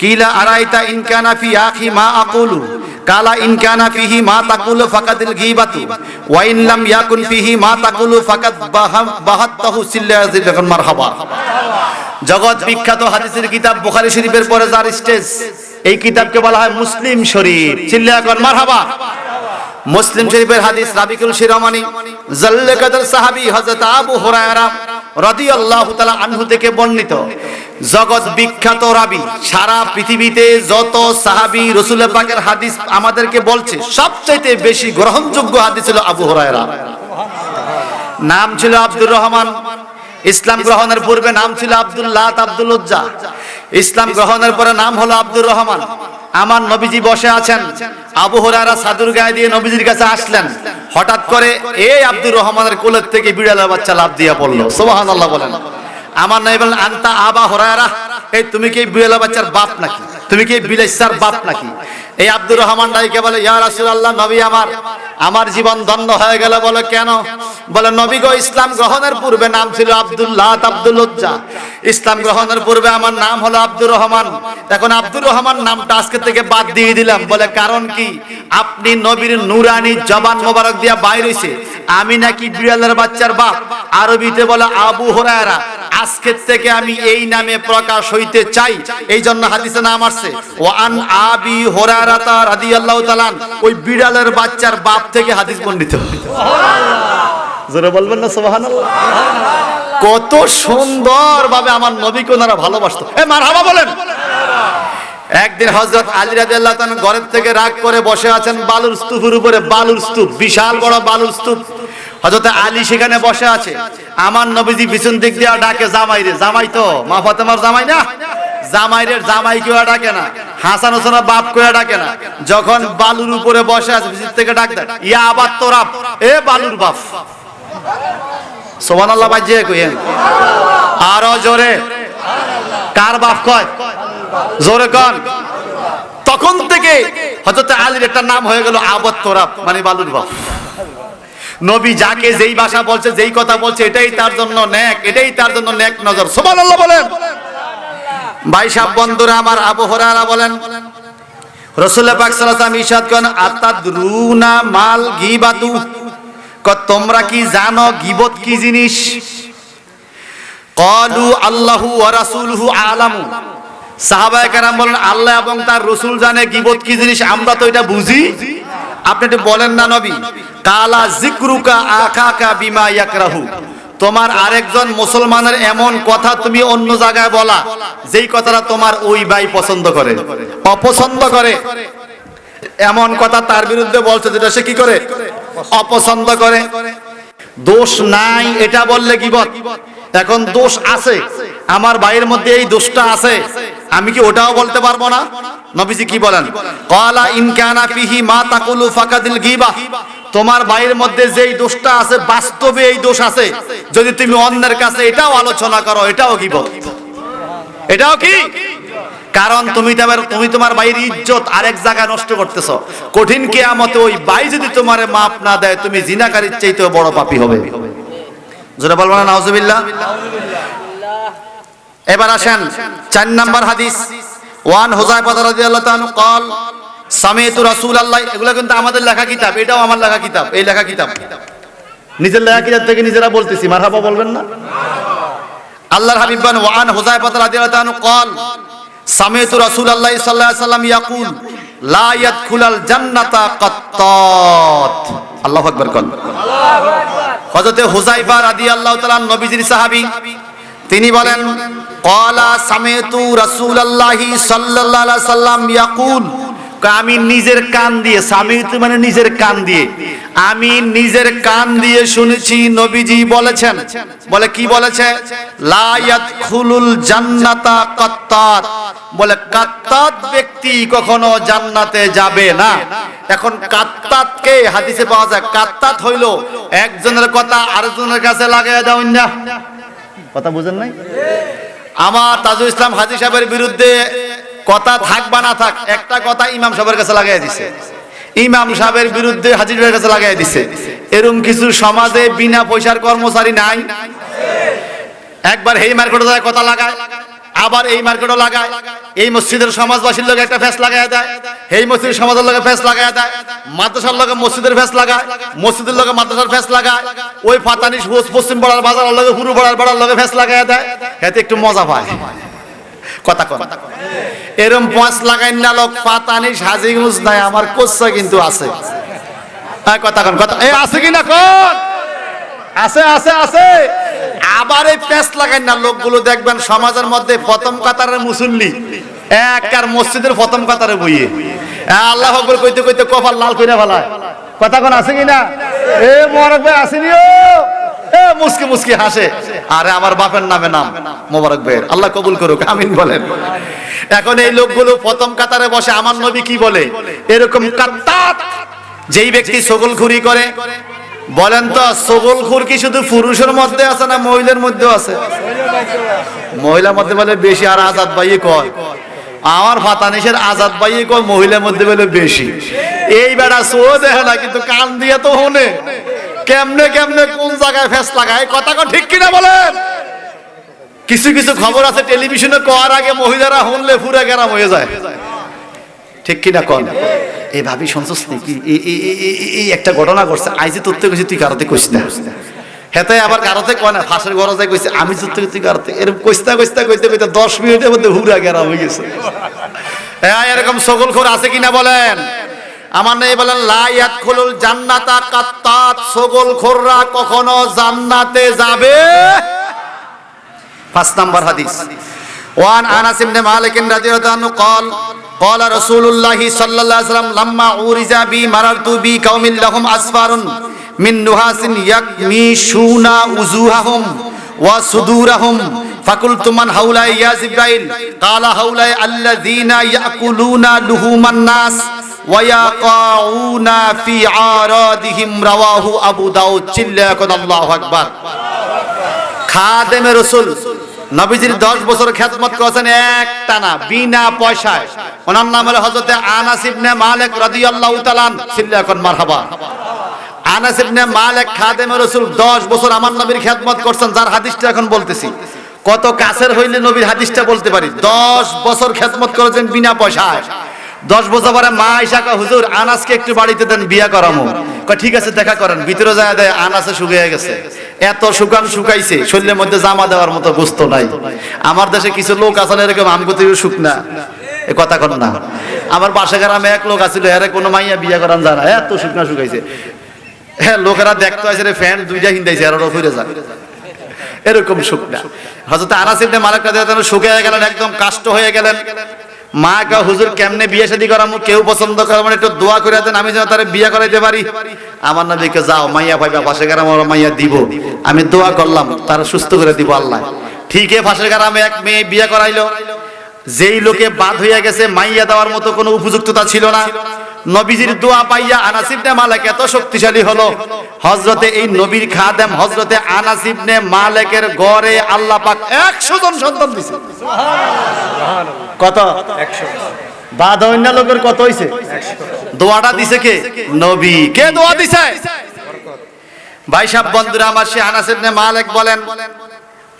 কিলা আরাইতা ইন কানা ফি আখি মা আকুলু কালা ইন কানা ফিহি মা তাকুলু ফাকাদিল গীবাতু ওয়া ইন লাম ইয়াকুন ফিহি মা তাকুলু ফাকাদ বাহাত্তাহু সিল্লাযিলাকুন মারহাবা। জগৎ বিখ্যাত হাদিসের কিতাব বুখারী শরীফের পরে যার স্টেজ, এই কিতাবকে বলা হয় মুসলিম শরীফ। সিল্লাকুন মারহাবা। মুসলিম শরীফের হাদিস রাবিকুল শিরোমণি জাল্লে কদর সাহাবী হযরত আবু হুরায়রা রাদিয়াল্লাহু তাআলা আনহু থেকে বর্ণিত, জগৎ বিখ্যাত রাবী, সারা পৃথিবীতে যত সাহাবী রাসূল পাকের হাদিস আমাদেরকে বলছে, সবচাইতে বেশি গ্রহণযোগ্য হাদিস হলো আবু হুরায়রা। নাম ছিল আব্দুর রহমান। ইসলাম গ্রহণের পূর্বে নাম ছিল আব্দুল্লাহ আব্দুল উজ্জা। ইসলাম গ্রহণের পরে নাম হলো আব্দুর রহমান। আমার নবীজি বসে আছেন, আবু হুরায়রা চাদর গায়ে দিয়ে নবীজির কাছে আসলেন। হঠাৎ করে এই আব্দুর রহমানের কোলের থেকে বিড়ালের বাচ্চা লাফ দিয়ে পড়লো। সুবহানাল্লাহ বলেন। আমার নবী বলেন, আনতা আবা হুরায়রা, এই তুমি কি বিড়ালের বাচ্চার বাপ নাকি? তুমি কি বিলাইসার বাপ নাকি? এই আব্দুর রহমান ডাইকে বলে, ইয়া রাসূলুল্লাহ, নবী আমার জীবন ধন্য হয়ে গেল। বলে কেন? বলে নবী গো, ইসলাম গ্রহণের পূর্বে নাম ছিল আব্দুল্লাহ আব্দুল উজ্জা। ইসলাম গ্রহণের পূর্বে আমার নাম হলো আব্দুর রহমান। এখন আব্দুর রহমান নামটা আজকে থেকে বাদ দিয়ে দিলাম। বলে কারণ কি? আপনি নবীর নূরানি জবান মোবারক দিয়া বাইর হইছে, আমি নাকি বিড়ালের বাচ্চার বাপ। আরবিতে বলে আবু হুরায়রা, আজকের থেকে আমি এই নামে প্রকাশ হইতে চাই, এই জন্য হাদিসে নাম আসছে ওয়ান আবি হুরায়রা রাদিয়াল্লাহু তাআলা। ওই বিড়ালের বাচ্চার বাপ থেকে হাদিস বর্ণিত। জোরে বলবেন না সুবহানাল্লাহ? কত সুন্দর ভাবে আমার নবীকে ওনারা ভালোবাসতো। মারহাবা বলেন। একদিন হযরত আলী রাদিয়াল্লাহু তাআলা ঘরের থেকে রাগ করে বসে আছেন বালুর স্তূপের উপরে। বালুর স্তূপ, বিশাল বড় বালুর স্তূপ। হযরত আলী সেখানে বসে আছে। আমার নবীজি পিছন দিক দিয়ে ডাকে, জামাই রে। জামাই তো মা ফাতেমার জামাই না? জামাইরের জামাই কেউ ডাকে না, হাসান হোসেনের বাপ কেউ ডাকে না। যখন বালুর উপরে বসে আছে, পিছন থেকে ডাক দেয়, ইয়া আবাত তোরাব, এ বালুর বাপ। সুবহানাল্লাহ বাজিয়ে কইেন আরো জোরে। কার বাপ কয়? জোরে কন। তখন থেকে হযরত আলীর একটা নাম হয়ে গেল আবাত তোরাব, মানে বালুর বাপ। নবী যাকে যেই ভাষা বলছে, যেই কথা বলছে, এটাই তার জন্য নেক, এটাই তার জন্য নেক নজর। সুবহানাল্লাহ বলেন। ভাই সাহেব বন্ধুরা আমার, আবু হুরায়রা বলেন, রাসূল পাক সাল্লাল্লাহু আলাইহি ওয়াসাল্লাম ইরশাদ করেন, আতাদরুনা মাল গীবাতু, তোমরা কি জানো গীবত কি জিনিস? ক্বালু আল্লাহু ওয়া রাসূলুহু আলামু। সাহাবায়ে কেরাম বলেন, আল্লাহ এবং তার রাসূল জানে গীবত কি জিনিস, আমরা তো এটা বুঝি। আপনি একটু বলেন না নবী। কালা যিকরুকা আখাকা বিমা ইয়াকরাহু, তোমার আরেকজন মুসলমানের এমন কথা তুমি অন্য জায়গায় বলা, যেই কথাটা তোমার ওই ভাই পছন্দ করে, অপছন্দ করে, এমন কথা তার বিরুদ্ধে বলছে যেটা সে কি করে? অপছন্দ করে। দোষ নাই এটা বললে গীবত। এখন দোষ আছে, আমার ভাইয়ের মধ্যে এই দোষটা আছে, আমি কি ওটাও বলতে পারবো না? নবীজি কি বলেন? ক্বালা ইন কানা ফিহি মা তাকুলু ফাকাদিল গীবা, তোমার ভাইয়ের মধ্যে যেই দোষটা আছে, বাস্তবে এই দোষ আছে, যদি তুমি অন্যের কাছে এটাও আলোচনা করো, এটাও গীবত। এটাও কি? কারণ তুমি তোমার ভাইয়ের ইজ্জত আরেক জায়গায় নষ্ট করতেছো। কঠিন কিয়ামতে ওই ভাই যদি তোমারে মাফ না দেয়, তুমি জিনাকারীর চাইতেও বড় পাপী হবে। জোরে বলবো না নাউজুবিল্লাহ? এবার আসেন 4 নাম্বার হাদিস। ওয়ান হুযায়ফা রাদিয়াল্লাহু তাআলা قال সামি'তু রাসূলুল্লাহ। এগুলো কিন্তু আমাদের লেখা কিতাব, এটাও আমার লেখা কিতাব। এই লেখা কিতাব, নিজের লেখা কিতাব থেকে নিজেরা বলতেছি, মারহাবা বলবেন না? আল্লাহর হাবিব বলেন, ওয়ান হুযায়ফা রাদিয়াল্লাহু তাআলা قال সামি'তু রাসূলুল্লাহ সাল্লাল্লাহু আলাইহি ওয়াসাল্লাম ইয়াকুল লা ইয়াদখুলাল জান্নাতা কাত্তাত। আল্লাহু আকবার কোন। আল্লাহু আকবার। হযরত হুযায়ফা রাদিয়াল্লাহু তাআলা নবীজির সাহাবী, তিনি বলেন, ক্বালা সামি'তু রাসূলুল্লাহি সাল্লাল্লাহু আলাইহি ওয়াসাল্লাম ইয়াকুল, আমি নিজের কান দিয়ে, সামি'তু মানে নিজের কান দিয়ে, আমি নিজের কান দিয়ে শুনেছি নবীজি বলেছেন। বলে কি বলেছে? লা ইয়াদখুলুল জান্নাতা কাত্তাত, বলে কাত্তাত ব্যক্তি কখনো জান্নাতে যাবে না। এখন কাত্তাতকে হাদিসে পাওয়া যায়, কাত্তাত হইল একজনের কথা আরেকজনের কাছে লাগায় দাও না। কথা বুঝেন নাই? আমার তাজুল ইসলাম হাজী সাহেবের বিরুদ্ধে কথা থাক বা না থাক, একটা কথা ইমাম সাহেবের কাছে লাগাই দিছে। ইমাম সাহেবের বিরুদ্ধে হাজী সাহেবের কাছে লাগাই দিছে। এরকম কিছু সমাজে বিনা পয়সার কর্মচারী নাই? একবার এই মার্কেটে যায় কথা লাগায়, আবার এই মার্কেটও লাগায়। এই মসজিদের সমাজবাসীর লোক একটা ফেস লাগায় দেয়, এই মসজিদের সমাজের লোকে ফেস লাগায় দেয়, মাদ্রাসার লোকে মসজিদের ফেস লাগায়, মসজিদের লোকে মাদ্রাসার ফেস লাগায়, ওই ফাতানি পশ্চিম পাড়ার বাজারের লোকে পুরো পাড়ার লোকে ফেস লাগায় দেয়। এতে একটু মজা পায়। কথা কন এরম পাঁচ লাগাই না লোক ফাতানি সাজিগুজ নাই, আমার কোচ্ছা কিন্তু আছে। কথা কন কথা আছে কিনা কোন আছে আছে আছে। আবার এই পেস লাগাই না লোকগুলো দেখবেন সমাজের মধ্যে প্রথম কাতারের মুসল্লি এক মসজিদের প্রথম কাতারে বইয়ে আল্লাহ আকবার কইতে কইতে কপাল লাল কইরা ফেলায়। কথা কোন আছে কিনা? এ মোবারক ভাই আসেনি ও, এ মুস্কি মুস্কি হাসে। আরে আমার বাপের নামে নাম মোবারক ভাই, আল্লাহ কবুল করুক, আমিন বলেন। এখন এই লোকগুলো প্রথম কাতারে বসে আমার নবী কি বলে? এরকম কাত্তাত যেই ব্যক্তি ছগলখুরি করে, বলেন তো ছগলখুর কি শুধু পুরুষের মধ্যে আছে না মহিলার মধ্যেও আছে? মহিলার মধ্যে বলে বেশি। আর আজাদ ভাই কয়, আমার ফাতানিসের আজাদ ভাই কয় মহিলার মধ্যে বলে বেশি। এই বেড়া সো দেখে না কিন্তু কান দিয়ে তো হনে কেমনে কেমনে কোন জায়গায় ফেস লাগায়। কথা কন ঠিক কিনা বলেন? কিছু কিছু খবর আছে টেলিভিশনে করার আগে মহিলারা হনলে পুরা গেরাম হয়ে যায়। ঠিক কিনা কন? এই ভাবি শুনছস নাকি এই একটা ঘটনা ঘটছে, আইজি তোর থেকে কইছি তুই কারোতে কইস না, হেতে আবার কারোতে কয় না, ফাঁসের গরজে কইছে আমি তোর থেকে তুই কারোতে, এরকম কইস্তা কইতে 10 মিনিটের মধ্যে হুরা গেরাম হয়ে গেছে। হ্যাঁ এরকম ছগলখোর আছে কিনা বলেন? আমার নেই বলেন লা ইয়াদখুলুল জান্নাতা কাত্তাত, ছগলখোররা কখনো জান্নাতে যাবে। 5 নাম্বার হাদিস, ওয়ান আনাস ইবনে মালিক রাদিয়াল্লাহু আনহু قال قال رسول الله صلى الله عليه وسلم لما أورز بي مررت بقوم لهم أسفار من نحاس يغمشون وجوههم وصدورهم فقلت من هؤلاء يا جبريل قال هؤلاء الذين يأكلون لحوم الناس ويقعون في أعراضهم رواه أبو داود চিল্লায়া আল্লাহু আকবার। খাদেমে রাসূল নবীজির 10 বছর খেদমত করেছেন এক টানা বিনা পয়সায়। ওনার নাম হলো হযরত আনাস ইবনে মালিক রাদিয়াল্লাহু তাআলা আনহু। চিল্লায়া মারহাবা। আনাস ইবনে মালিক খাদেমে রাসূল 10 বছর আমার নবীর খেদমত করছেন, যার হাদিসটা এখন বলতেছি। কত কাছের হইলে নবীর হাদিসটা বলতে পারি। 10 বছর খেদমত করেছেন বিনা পয়সায়। 10 বছর পরে মা আয়েশা কয় হুজুর আনাসকে একটু বাড়িতে দেন, বিয়া করামু। কয় ঠিক আছে দেখা করেন। ভিতরে যায় দেয় আনাসে শুকিয়ে গেছে, এত শুকাইছে শরীরের মধ্যে জামা দেওয়ার মতো গোস্ত নাই। আমার দেশে কিছু লোক আছে এরকম আমগতির শুকনা, এ কথা কন না। আমার বাসা গ্রামে এক লোক আছিল, এর কোনো মাইয়া বিয়া করান যায় না, এত শুকনা শুকাইছে। হ্যাঁ লোকেরা দেখতে আসে রে ফ্যান দুইটা হিন্দাইছে আর ওরা ফিরে যায়, এরকম শুকনা। হযরত আনাস ইবনে মালিক রাদিয়াল্লাহু আনহু শুকিয়ে গেলেন, একদম কাষ্ট হয়ে গেলেন। মা কা হুজুর কেমনে বিয়ে শাদী করামু, কেউ পছন্দ করে মানে একটু দোয়া করে দেন আমি যেন তারে বিয়ে করাইতে পারি। আমার নবীকে যাও মাইয়া পাইবা, পাশে গ্রামে ওরা মাইয়া দিব, আমি দোয়া করলাম তারা সুস্থ করে দিব আল্লাহ। ঠিকই পাশের গ্রামে এক মেয়ে বিয়ে করাইলো। যেই লোকে বাদ হইয়া গেছে, মাইয়া দেওয়ার মতো কোনো উপযুক্ততা ছিল না। নবীজির দোয়া পাইয়া আনাস ইবনে মালিক এত শক্তিশালী হলো, হযরতে এই নবীর খাদেম হযরতে আনাস ইবনে মালিকের ঘরে আল্লাহ পাক 100 জন সন্তান দিয়েছে। সুবহানাল্লাহ। কত? 100। বাদ হইনা লোকের কত হইছে? 100। দোয়াটা দিছে কে? নবী। কে দোয়া দিছে? ভাই সাহেব বন্ধুরা আমার, সে আনাস ইবনে মালিক বলেন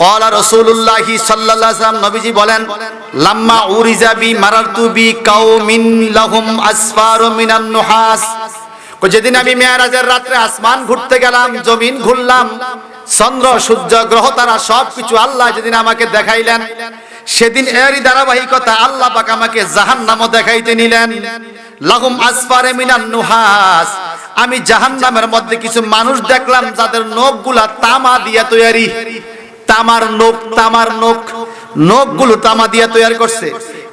قال رسول الله صلى الله عليه وسلم, নবীজি বলেন লাম্মা উরিজা বি মারারতু বি কাউমিন লাহুম আসফারু মিনান নুহাস, যেদিন আমি মেরাজের রাতে আসমান ঘুরতে গেলাম, জমিন ঘুরলাম, চন্দ্র সূর্য গ্রহ তারা সবকিছু আল্লাহ যেদিন আমাকে দেখাইলেন, সেদিন এরই ধারাবাহিকতা আল্লাহ পাক আমাকে জাহান্নামও দেখাইতে নিলেন। লাহুম আসফারে মিনান নুহাস, আমি জাহান্নামের মধ্যে কিছু মানুষ দেখলাম যাদের নখগুলা তামা দিয়ে তৈরি। তামার নখগুলো তামা দিয়ে তৈরি করছে।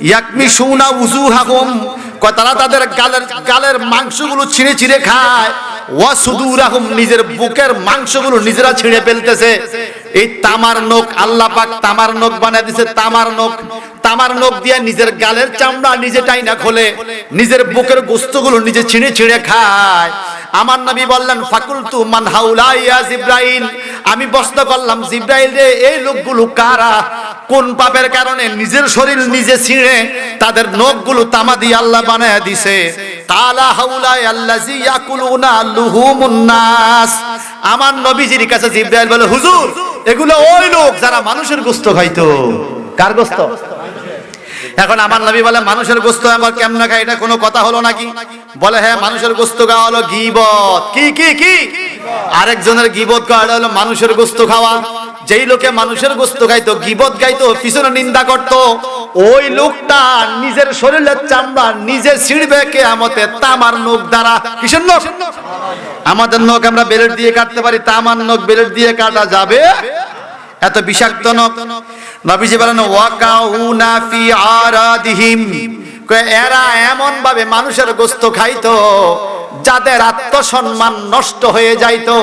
ইয়াকমিশুনা উজুহাহুম, তারা তাদের গালের মাংসগুলো ছিঁড়ে ছিঁড়ে খায়। ওয়া সুদুরাহুম, নিজের বুকের মাংসগুলো নিজেরা ছিঁড়ে ফেলতেছে। এই তামার নখ আল্লাহ পাক তামার নখ বানায় দিয়েছে। তামার নখ দিয়ে নিজের গালের চামড়া নিজে টাইনা খোলে, নিজের বুকের গোস্তগুলো নিজে ছিঁড়ে ছিঁড়ে খায়। আমার নবী বললেন ফাকুলতু মান হাউলা ইয়া জিবরাইল, আমি প্রশ্ন করলাম জিবরাইল রে এই লোকগুলো কারা, কোন পাপের কারণে নিজের শরীর নিজে ছিঁড়ে তাদের নখগুলো তামা দিয়ে আল্লাহ বানায় দিছে। কালা হাউলা আল্লাযী ইয়াকুলুনা লুহুমুন নাস, আমার নবীজির কাছে জিবরাইল বলে হুজুর এগুলো ওই লোক যারা মানুষের গোশত খাইতো। কার গোশত? এখন আমার নবী বলে মানুষের গোশত আবার কেমনে খায়, এটা কোনো কথা হলো নাকি? বলে হ্যাঁ মানুষের গোশত খাওয়া হলো গীবত। কি কি কি? আরেকজনের গীবত করা হলো মানুষের গোশত খাওয়া। যেই লোকে মানুষের গোশত খাইতো, গীবত গাইতো, পিছনে নিন্দা করত, ওই লোকটা নিজের শরীরের চামড়া নিজে ছিঁড়বে কিয়ামতে তামার নখ দ্বারা। কিসের নখ? আমাদের নখ আমরা ব্লেড দিয়ে কাটতে পারি, তামার নখ ব্লেড দিয়ে কাটা যাবে? এত বিষাক্ত নখ। নবীজি বলেন ওয়াকাউনা ফি আরাদিহিম, এরা এমন ভাবে মানুষের গোশত খাইতো যাদের আত্মসম্মান নষ্ট হয়ে যাইতো।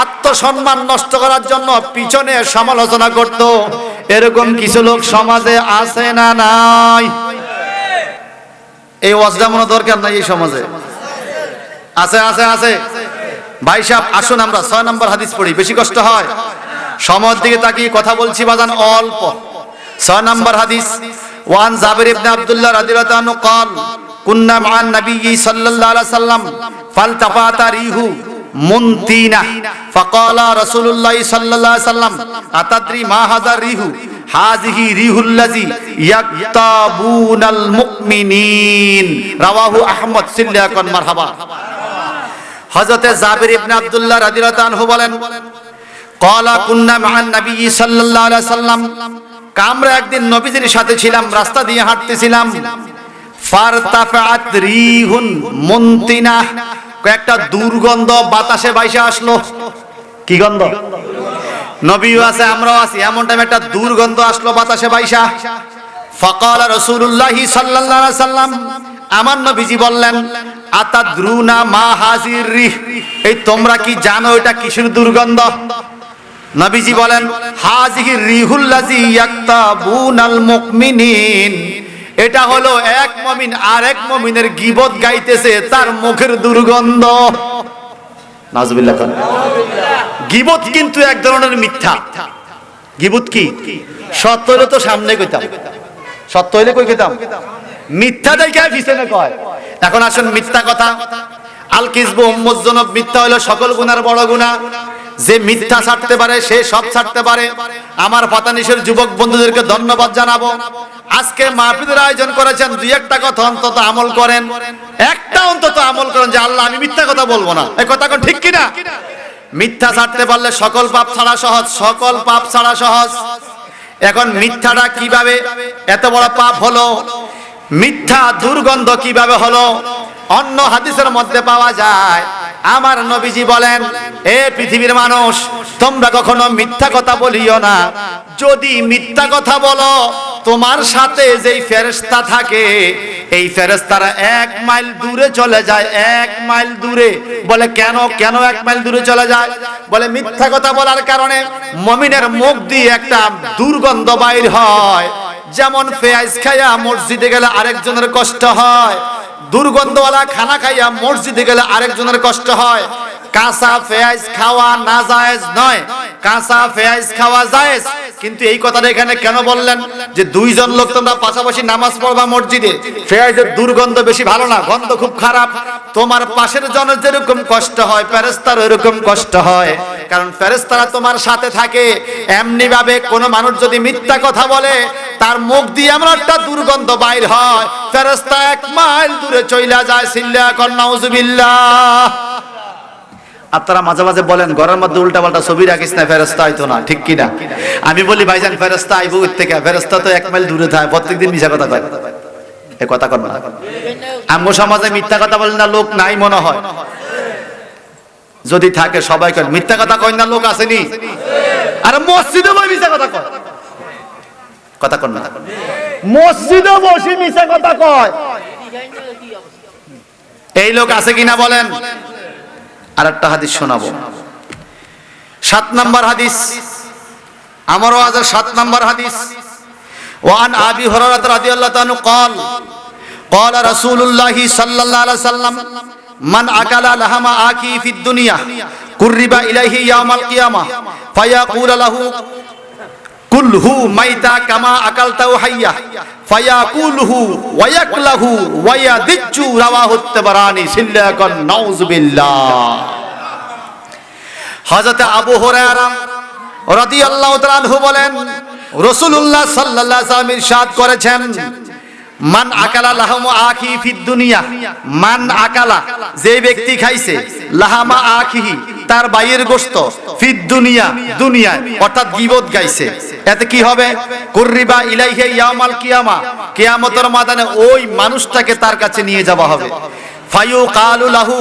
আত্মসম্মান নষ্ট করার জন্য পিছনে সমালোচনা করত। এরকম কিছু লোক সমাজে আছে না নাই? এই ওয়াজটা মনে দরকার নাই, এই সমাজে আছে আছে আছে। ভাই সাহেব আসুন আমরা 6 নম্বর হাদিস পড়ি, বেশি কষ্ট হয়। সময়ের দিকে তাকিয়ে কথা বলছি বাজান অল্প। 6 নম্বর হাদিস, ওয়ান জাবির ইবনে আব্দুল্লাহ রাদিয়াল্লাহু আনহু قال কুন্না মা'আন নবী সাল্লাল্লাহু আলাইহি সাল্লাম ফালতাফাতা রিহু মুনতিনা ফাকালা রাসূলুল্লাহ সাল্লাল্লাহু আলাইহি সাল্লাম আতাদরি মা হাযা রিহু হাযিহি রিহুল্লাযী ইয়াক্তাবুনাল মুমিনিন, রাওয়াহু আহমদ। সিল্লাকান মারহাবা। হযরতে জাবির ইবনে আব্দুল্লাহ রাদিয়াল্লাহু আনহু বলেন ক্বালা কুন্না মা'আন নবী সাল্লাল্লাহু আলাইহি সাল্লাম, আমরা একদিন নবীজির সাথে ছিলাম, রাস্তা দিয়ে হাঁটতেছিলাম। ফারতাফাত রিহুন মুনতিনা, একটা দুর্গন্ধ বাতাসে বাইসে আসলো। কি গন্ধ? নবীও আছে আমরাও আছি, এমন টাইমে একটা দুর্গন্ধ আসলো বাতাসে বাইসা। ফাকালা রাসূলুল্লাহ সাল্লাল্লাহু আলাইহি সাল্লাম, আমার নবীজি বললেন আতাদরুনা মা হাযির রিহ, এই তোমরা কি জানো এটা কিসের দুর্গন্ধ? নবীজি বলেন হাযিহি রিহুল্লাযী ইয়াক্তাবুনাল মুমিনিন, এটা হলো এক মুমিন আরেক মুমিনের গীবত গাইতেছে, তার মুখের দুর্গন্ধ। নাউজুবিল্লাহ। গীবত কিন্তু এক ধরনের মিথ্যা। গীবত কি? সত্য হলে তো সামনে কইতাম, সত্য হইলে কই কইতাম, মিথ্যা দেখে পিছনে কয়। এখন আসুন মিথ্যা কথা। আল কিযবু উম্মুজ যুনুব, মিথ্যা হলো সকল গুনার বড় গুনাহ। যে মিথ্যা ছাড়তে পারে সে সব ছাড়তে পারে। আমার ফাতানিশের যুবক বন্ধুদেরকে ধন্যবাদ জানাবো। আজকে মাহফিলের আয়োজন করেছেন, দুই একটা কথা অন্তত আমল করেন, একটা অন্তত আমল করেন যে আল্লাহ আমি মিথ্যা কথা বলবো না। এই কথা কোন ঠিক কিনা? মিথ্যা ছাড়তে পারলে সকল পাপ ছাড়া সহজ, সকল পাপ ছাড়া সহজ। এখন মিথ্যাটা কিভাবে এত বড় পাপ হলো, মিথ্যা দুর্গন্ধ কিভাবে হলো? অন্য হাদিসের মধ্যে পাওয়া যায়, আমার নবীজি বলেন এ পৃথিবীর মানুষ, তোমরা কখনো মিথ্যা কথা বলিও না। যদি মিথ্যা কথা বলো, তোমার সাথে যেই ফেরেশতা থাকে এই ফেরেশতারা 1 মাইল দূরে চলে যায়। 1 মাইল দূরে। বলে কেন? কেন 1 মাইল দূরে চলে যায়? বলে মিথ্যা কথা বলার কারণে মুমিনের মুখ দিয়ে একটা দুর্গন্ধ বাইর হয়। যেমন পেঁয়াজ খাইয়া মসজিদে গেলে আরেকজনের কষ্ট হয়, দুর্গন্ধওয়ালা খানা খাইয়া মসজিদে গেলে আরেকজনের কষ্ট হয়। কাঁচা পেঁয়াজ খাওয়া না জায়েজ নয়, কাঁচা পেঁয়াজ খাওয়া জায়েজ। কিন্তু এই কথাটা এখানে কেন বললেন যে দুইজন লোক তোমরা পাশাপাশি নামাজ পড়বা মসজিদে, পেঁয়াজের দুর্গন্ধ বেশি ভালো না, গন্ধ খুব খারাপ। তোমার পাশের জনের যেরকম কষ্ট হয় ফেরেশতার ওইরকম কষ্ট হয়, কারণ ফেরেশতারা তোমার সাথে থাকে। এমনি ভাবে কোন মানুষ যদি মিথ্যা কথা বলে, তার মুখ দিয়ে এমন একটা দুর্গন্ধ বাইর হয়, ফেরেশতা 1 মাইল দূরে চইলা যায়। সিল্লা কর নাউজুবিল্লাহ। আপনারা মাঝে মাঝে বলেন ঘরের মধ্যে উল্টা পাল্টা ছবি রাখিস না, ফেরেশতা আইতো না, ঠিক কিনা? আমি বলি ভাইজান ফেরেশতা আইবো কই থেকে? ফেরেশতা তো 1 মাইল দূরে থাকে, প্রত্যেকদিন মিছা কথা কয়। এই কথা কর না। আমগো সমাজে মিথ্যা কথা বলেন না লোক নাই মনে হয়। যদি থাকে সবাই কয় মিথ্যা কথা কয় না লোক আসেনি? আরে মসজিদে বই মিছা কথা কয়, কথা কর না। মসজিদে বসে মিছা কথা কয়, এই লোক আছে কিনা বলেন? আরেকটা হাদিস শোনাবো, 7 নম্বর হাদিস। আমার ওয়াজের 7 নম্বর হাদিস। ওয়ান আবি হুরায়রা রাদিয়াল্লাহু আনহু قال قال رسول الله صلى الله عليه وسلم মান আকালা লাহামা আখি ফিদ দুনিয়া কুররিবা ইলাইহি ইয়াউমাল কিয়ামা ফায়াকুলু লাহু কুলহু মাইতা কামা আকালতাউ হাইয়া ফায়াকুলহু ওয়া ইয়াকলাহু ওয়া ইয়াদিজ্জু রাওয়াহু তাবরানী সিল্লাকান নাউযুবিল্লাহ। হযরত আবু হুরায়রা রাদিয়াল্লাহু তাআলা আনহু বলেন, রাসূলুল্লাহ সাল্লাল্লাহু আলাইহি ওয়াসাল্লাম ইরশাদ করেছেন, মান আকালা লাহামা আখি ফিদ দুনিয়া, মান আকালা যে ব্যক্তি খাইছে, লাহামা আখিহি তার ভাইয়ের গোশত, ফিদ দুনিয়া দুনিয়ায় অর্থাৎ গীবত গাইছে, এতে কি হবে? কুররিবা ইলাইহি ইয়াউমাল কিয়ামা, কিয়ামতের ময়দানে ওই মানুষটাকে তার কাছে নিয়ে যাওয়া হবে। ফায়ুকালু লাহু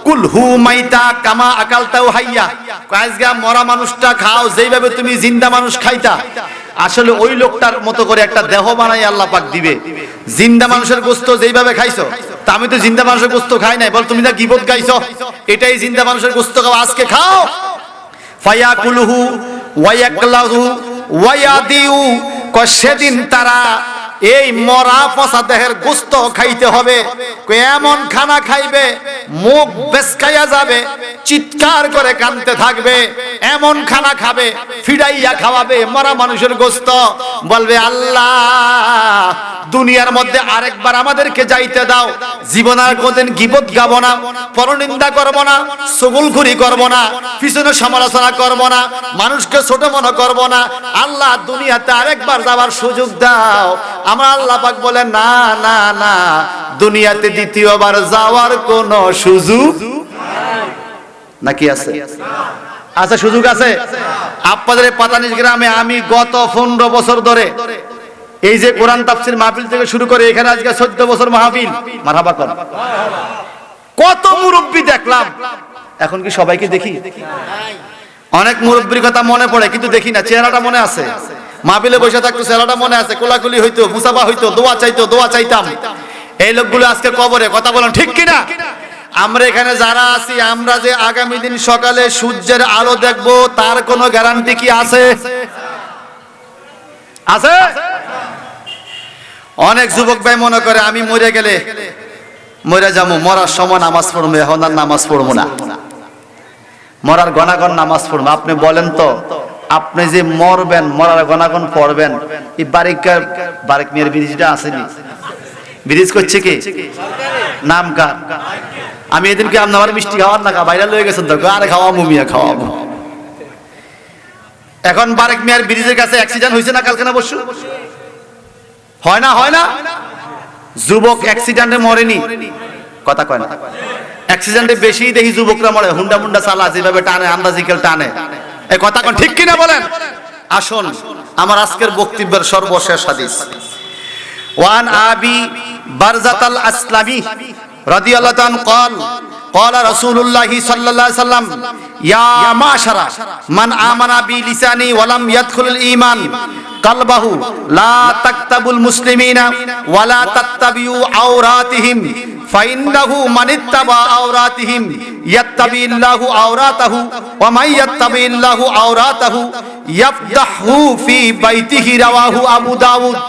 কুলহু মাইতা কামা আকালতাউ হাইয়া, আজকে মরা মানুষটা খাও যেইভাবে তুমি জিন্দা মানুষ খাইতা। আসলে ওই লোকটার মতো করে একটা দেহ বানাই আল্লাহ পাক দিবে। জিন্দা মানুষের গোশত যেইভাবে খাইছো, তা আমি তো জিন্দা মানুষের গোশত খাই নাই, বল তুমি না গীবত গাইছো, এটাই জিন্দা মানুষের গোশত খাও, আজকে খাও। ফায়াকুলহু ওয়া ইয়াকলাহু ওয়া ইয়াদিউ, সেদিন তারা এই মরা পচা দেহের গোশত খাইতে হবে। এমন খানা খাইবে মুখ বেসকাইয়া যাবে, চিৎকার করে কাঁদতে থাকবে। এমন খানা খাবে ফিরাইয়া খাওয়াবে মরা মানুষের গোশত, বলবে আল্লাহ দুনিয়ার মধ্যে আরেকবার আমাদেরকে যাইতে দাও, জীবন আর কোনদিন গীবত গাবো না, পরনিন্দা করব না, চুগলখুরি করব না, পিছনে সমালোচনা করব না, মানুষকে ছোট মনে করব না। আল্লাহ দুনিয়াতে আরেকবার যাওয়ার সুযোগ দাও। আমরা আল্লাহ পাক বলে না না না, দুনিয়াতে দ্বিতীয়বার যাওয়ার কোন সুযোগ নাকি আছে? আচ্ছা সুযোগ আছে। আপনাদের পাতানিশ গ্রামে আমি গত 15 বছর ধরে এই যে কোরআন তাফসীর মাহফিল থেকে শুরু করে এখানে আজকে 14 বছর মাহফিল, মারহাবা কর, কত মুরব্বি দেখলাম। এখন কি সবাইকে দেখি? অনেক মুরব্বির কথা মনে পড়ে কিন্তু দেখি না, চেহারাটা মনে আছে। মাহফিলে বসে থাকতো, চেহারাটা মনে আছে, কোলাকুলি হইতো, মুসাফা হইতো, দোয়া চাইতো, দোয়া চাইতাম। এই লোকগুলো আজকে কবরে, কথা বলেন ঠিক কিনা? আমরা এখানে যারা আছি, আমরা যে আগামী দিন সকালে সূর্যের আলো দেখব তার কোনো গ্যারান্টি কি আছে? আছে? অনেক যুবক ভাই মনে করে আমি মরে গেলে মরে যাবো, মরার সময় নামাজ পড়বো, এখন আর নামাজ পড়বো না, মরার গণাগণ নামাজ পড়বো। আপনি বলেন তো, আপনি যে মরবেন, মরার গণাগণ পড়বেন, এই বারিক মেয়ের ব্রিজটা আসেনি, ব্রিজ করছে কি? নাম কার? আমি এদিনকে আপনার মিষ্টি খাওয়ার না, ভাইরাল হয়ে গেছেন তো, আরে খাওয়াবো মিয়া, খাওয়াবো। এখন বারেক মিয়ার ব্রিজের কাছে অ্যাক্সিডেন্ট হয়েছে না কালকে না বসু? হয় না? হয় না? যুবক অ্যাক্সিডেন্টে মরেনি, কথা কয় না। অ্যাক্সিডেন্টে বেশি দেখি যুবকরা মরে, হুন্ডা মুন্ডা চালা যেভাবে টানে, আন্দাজিকেল টানে, এই কথা কোন ঠিক কিনা বলেন? আসুন আমার আজকের বক্তব্যের সর্বশেষ হাদিস। ওয়ান আবি বারজাতাল আসলামি রাদিয়াল্লাহু তাআলা قال قال رسول الله صلى الله عليه وسلم يا معشر من آمن بلسانه ولم يدخل الإيمان قلبه لا تكتبوا المسلمين ولا تتبعوا عوراتهم فإنه من اتبع عوراتهم يتبع الله عوراته ومن يتبع الله عوراته يفضحه في بيته رواه أبو داود।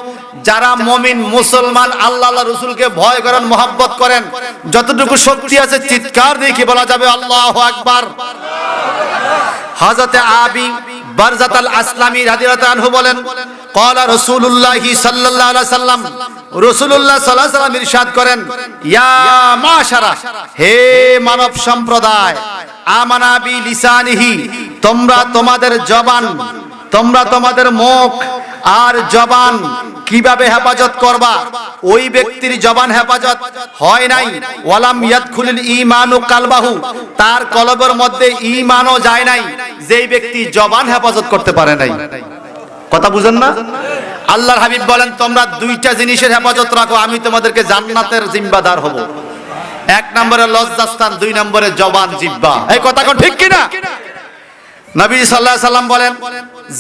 যারা মুমিন মুসলমান আল্লাহ আল্লাহ রাসূলকে ভয় করেন, মহব্বত করেন, যতটুকু শক্তি আছে চিৎকার দিয়ে কি বলা যাবে আল্লাহু আকবার। হযরত আবি বারজাতাল আসলামি রাদিয়াল্লাহু আনহু বলেন, قال رسول الله صلى الله عليه وسلم, রাসূলুল্লাহ সাল্লাল্লাহু আলাইহি ওয়াসাল্লাম ইরশাদ করেন, ইয়া মাশারা, হে মানব সম্প্রদায়, আমানা বি লিসানিহি, তোমরা তোমাদের জবান, তোমরা তোমাদের মুখ আর জবান কিভাবে হেফাজত করবা? ওই ব্যক্তির জবান হেফাজত হয় নাই, ওয়ালাম ইয়াদখুলুল ঈমানু কালবাহু, তার কলবের মধ্যে ঈমানও যায় নাই, যেই ব্যক্তি জবান হেফাজত করতে পারে নাই। কথা বুঝেন না? আল্লাহর হাবিব বলেন, তোমরা দুইটা জিনিসের হেফাজত রাখো, আমি তোমাদেরকে জান্নাতের জিম্মাদার হব। এক নম্বরে লজ্জাস্থান, দুই নম্বরে জবান জিহ্বা। এই কথা কোন ঠিক কিনা? নবী সাল্লাল্লাহু আলাইহি সাল্লাম বলেন,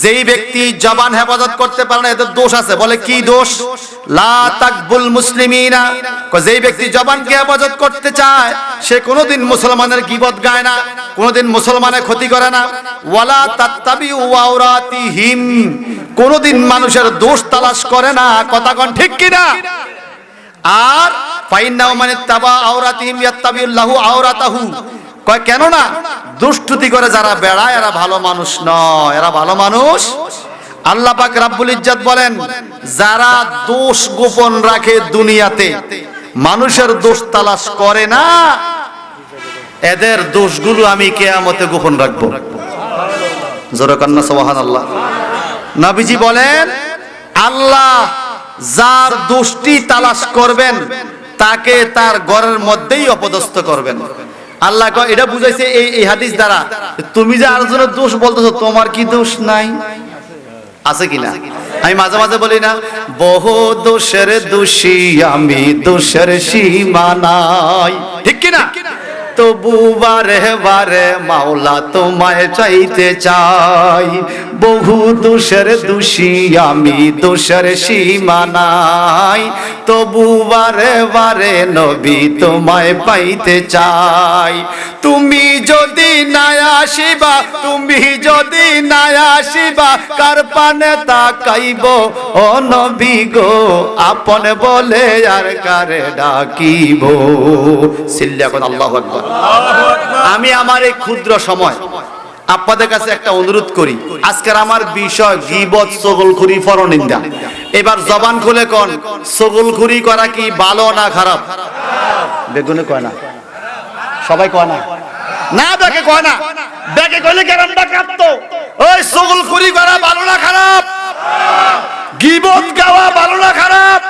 যেই ব্যক্তি জবান হেফাজত করতে পারে না এদের দোষ আছে। বলে কি দোষ? লা তাকবুল মুসলিমিনা, যেই ব্যক্তি জবানকে হেফাজত করতে চায় সে কোনোদিন মুসলমানের গীবত গায় না, কোনোদিন মুসলমানের ক্ষতি করে না। ওয়ালা তাত্তাবিউ আওরাতিহিম, কোনোদিন মানুষের দোষ তালাশ করে না। কথা কোন ঠিক কিনা? আর ফাইন্নাহু মান ইত্তাবা আওরাতিহিম ইয়াত্তাবিউল্লাহু আওরাতাহু। কয় কেন না? দুষ্টুতি করে যারা বেড়ায় এরা ভালো মানুষ নয়, এরা ভালো মানুষ। আল্লাহ পাক রাব্বুল ইজ্জত বলেন, যারা দোষ গোপন রাখে দুনিয়াতে, মানুষের দোষ তালাশ করে না, এদের দোষগুলো আমি কিয়ামতে গোপন রাখবো। জোরে কান্না সুবহানাল্লাহ। নবীজি বলেন, আল্লাহ যার দোষটি তালাশ করবেন তাকে তার ঘরের মধ্যেই অপদস্থ করবেন। আল্লাহ কয়, এটা বুঝাইছে এই হাদিস দ্বারা, তুমি যে আরেকজনের দোষ বলতেছো, তোমার কি দোষ নাই? আছে কিনা? আমি মাঝে মাঝে বলি না, বহু দোষের দোষী আমি, দোষের সীমা নাই, ঠিক কিনা? তবু বারে বারে মাওলা তোমায় চাইতে চাই, বহু দোষের দোষী আমি, দোষের সীমা নাই, তবু বারে বারে নবী তোমায় পাইতে চাই। তুমি যদি না আসিবা, তুমি যদি না আসিবা, কার পানে তাকাইব ও নবী গো, আপন বলে আর কারে ডাকিব। সিল্লা কোন আল্লাহু আকবার। আমি আমার এই ক্ষুদ্র সময় আপনাদের কাছে একটা অনুরোধ করি, আজকের আমার বিষয় গীবত, চগলখুরি, পরনিন্দা। এবার জবান খুলে কোন, চগলখুরি করা কি ভালো না খারাপ? বেগুনে কয় না, সবাই কয় না, না বেকে কয় না, বেকে কইলে কেরামটা কাটতো। ওই চগলখুরি করা ভালো না খারাপ? গীবত গাওয়া ভালো না খারাপ?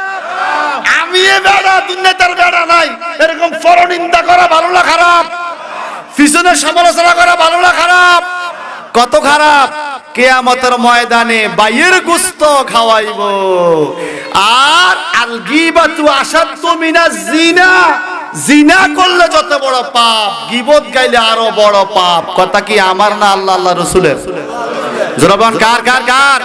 আমি এ বেড়া, দুনিয়ার বেড়া নাই, এরকম পরনিন্দা করা ভালো না খারাপ? পিছনে সমালোচনা করা ভালো না খারাপ? কত খারাপ! কিয়ামতের ময়দানে বাইয়ের গোশত খাওয়াইব। আর আল গীবাতু আশাদ্দু মিনাজ জিনা, জিনা করলে যত বড় পাপ, গীবত গাইলে আরো বড় পাপ। কথা কি আমার না আল্লাহ আল্লাহ রাসূলের? জোরাবান কার কার কার?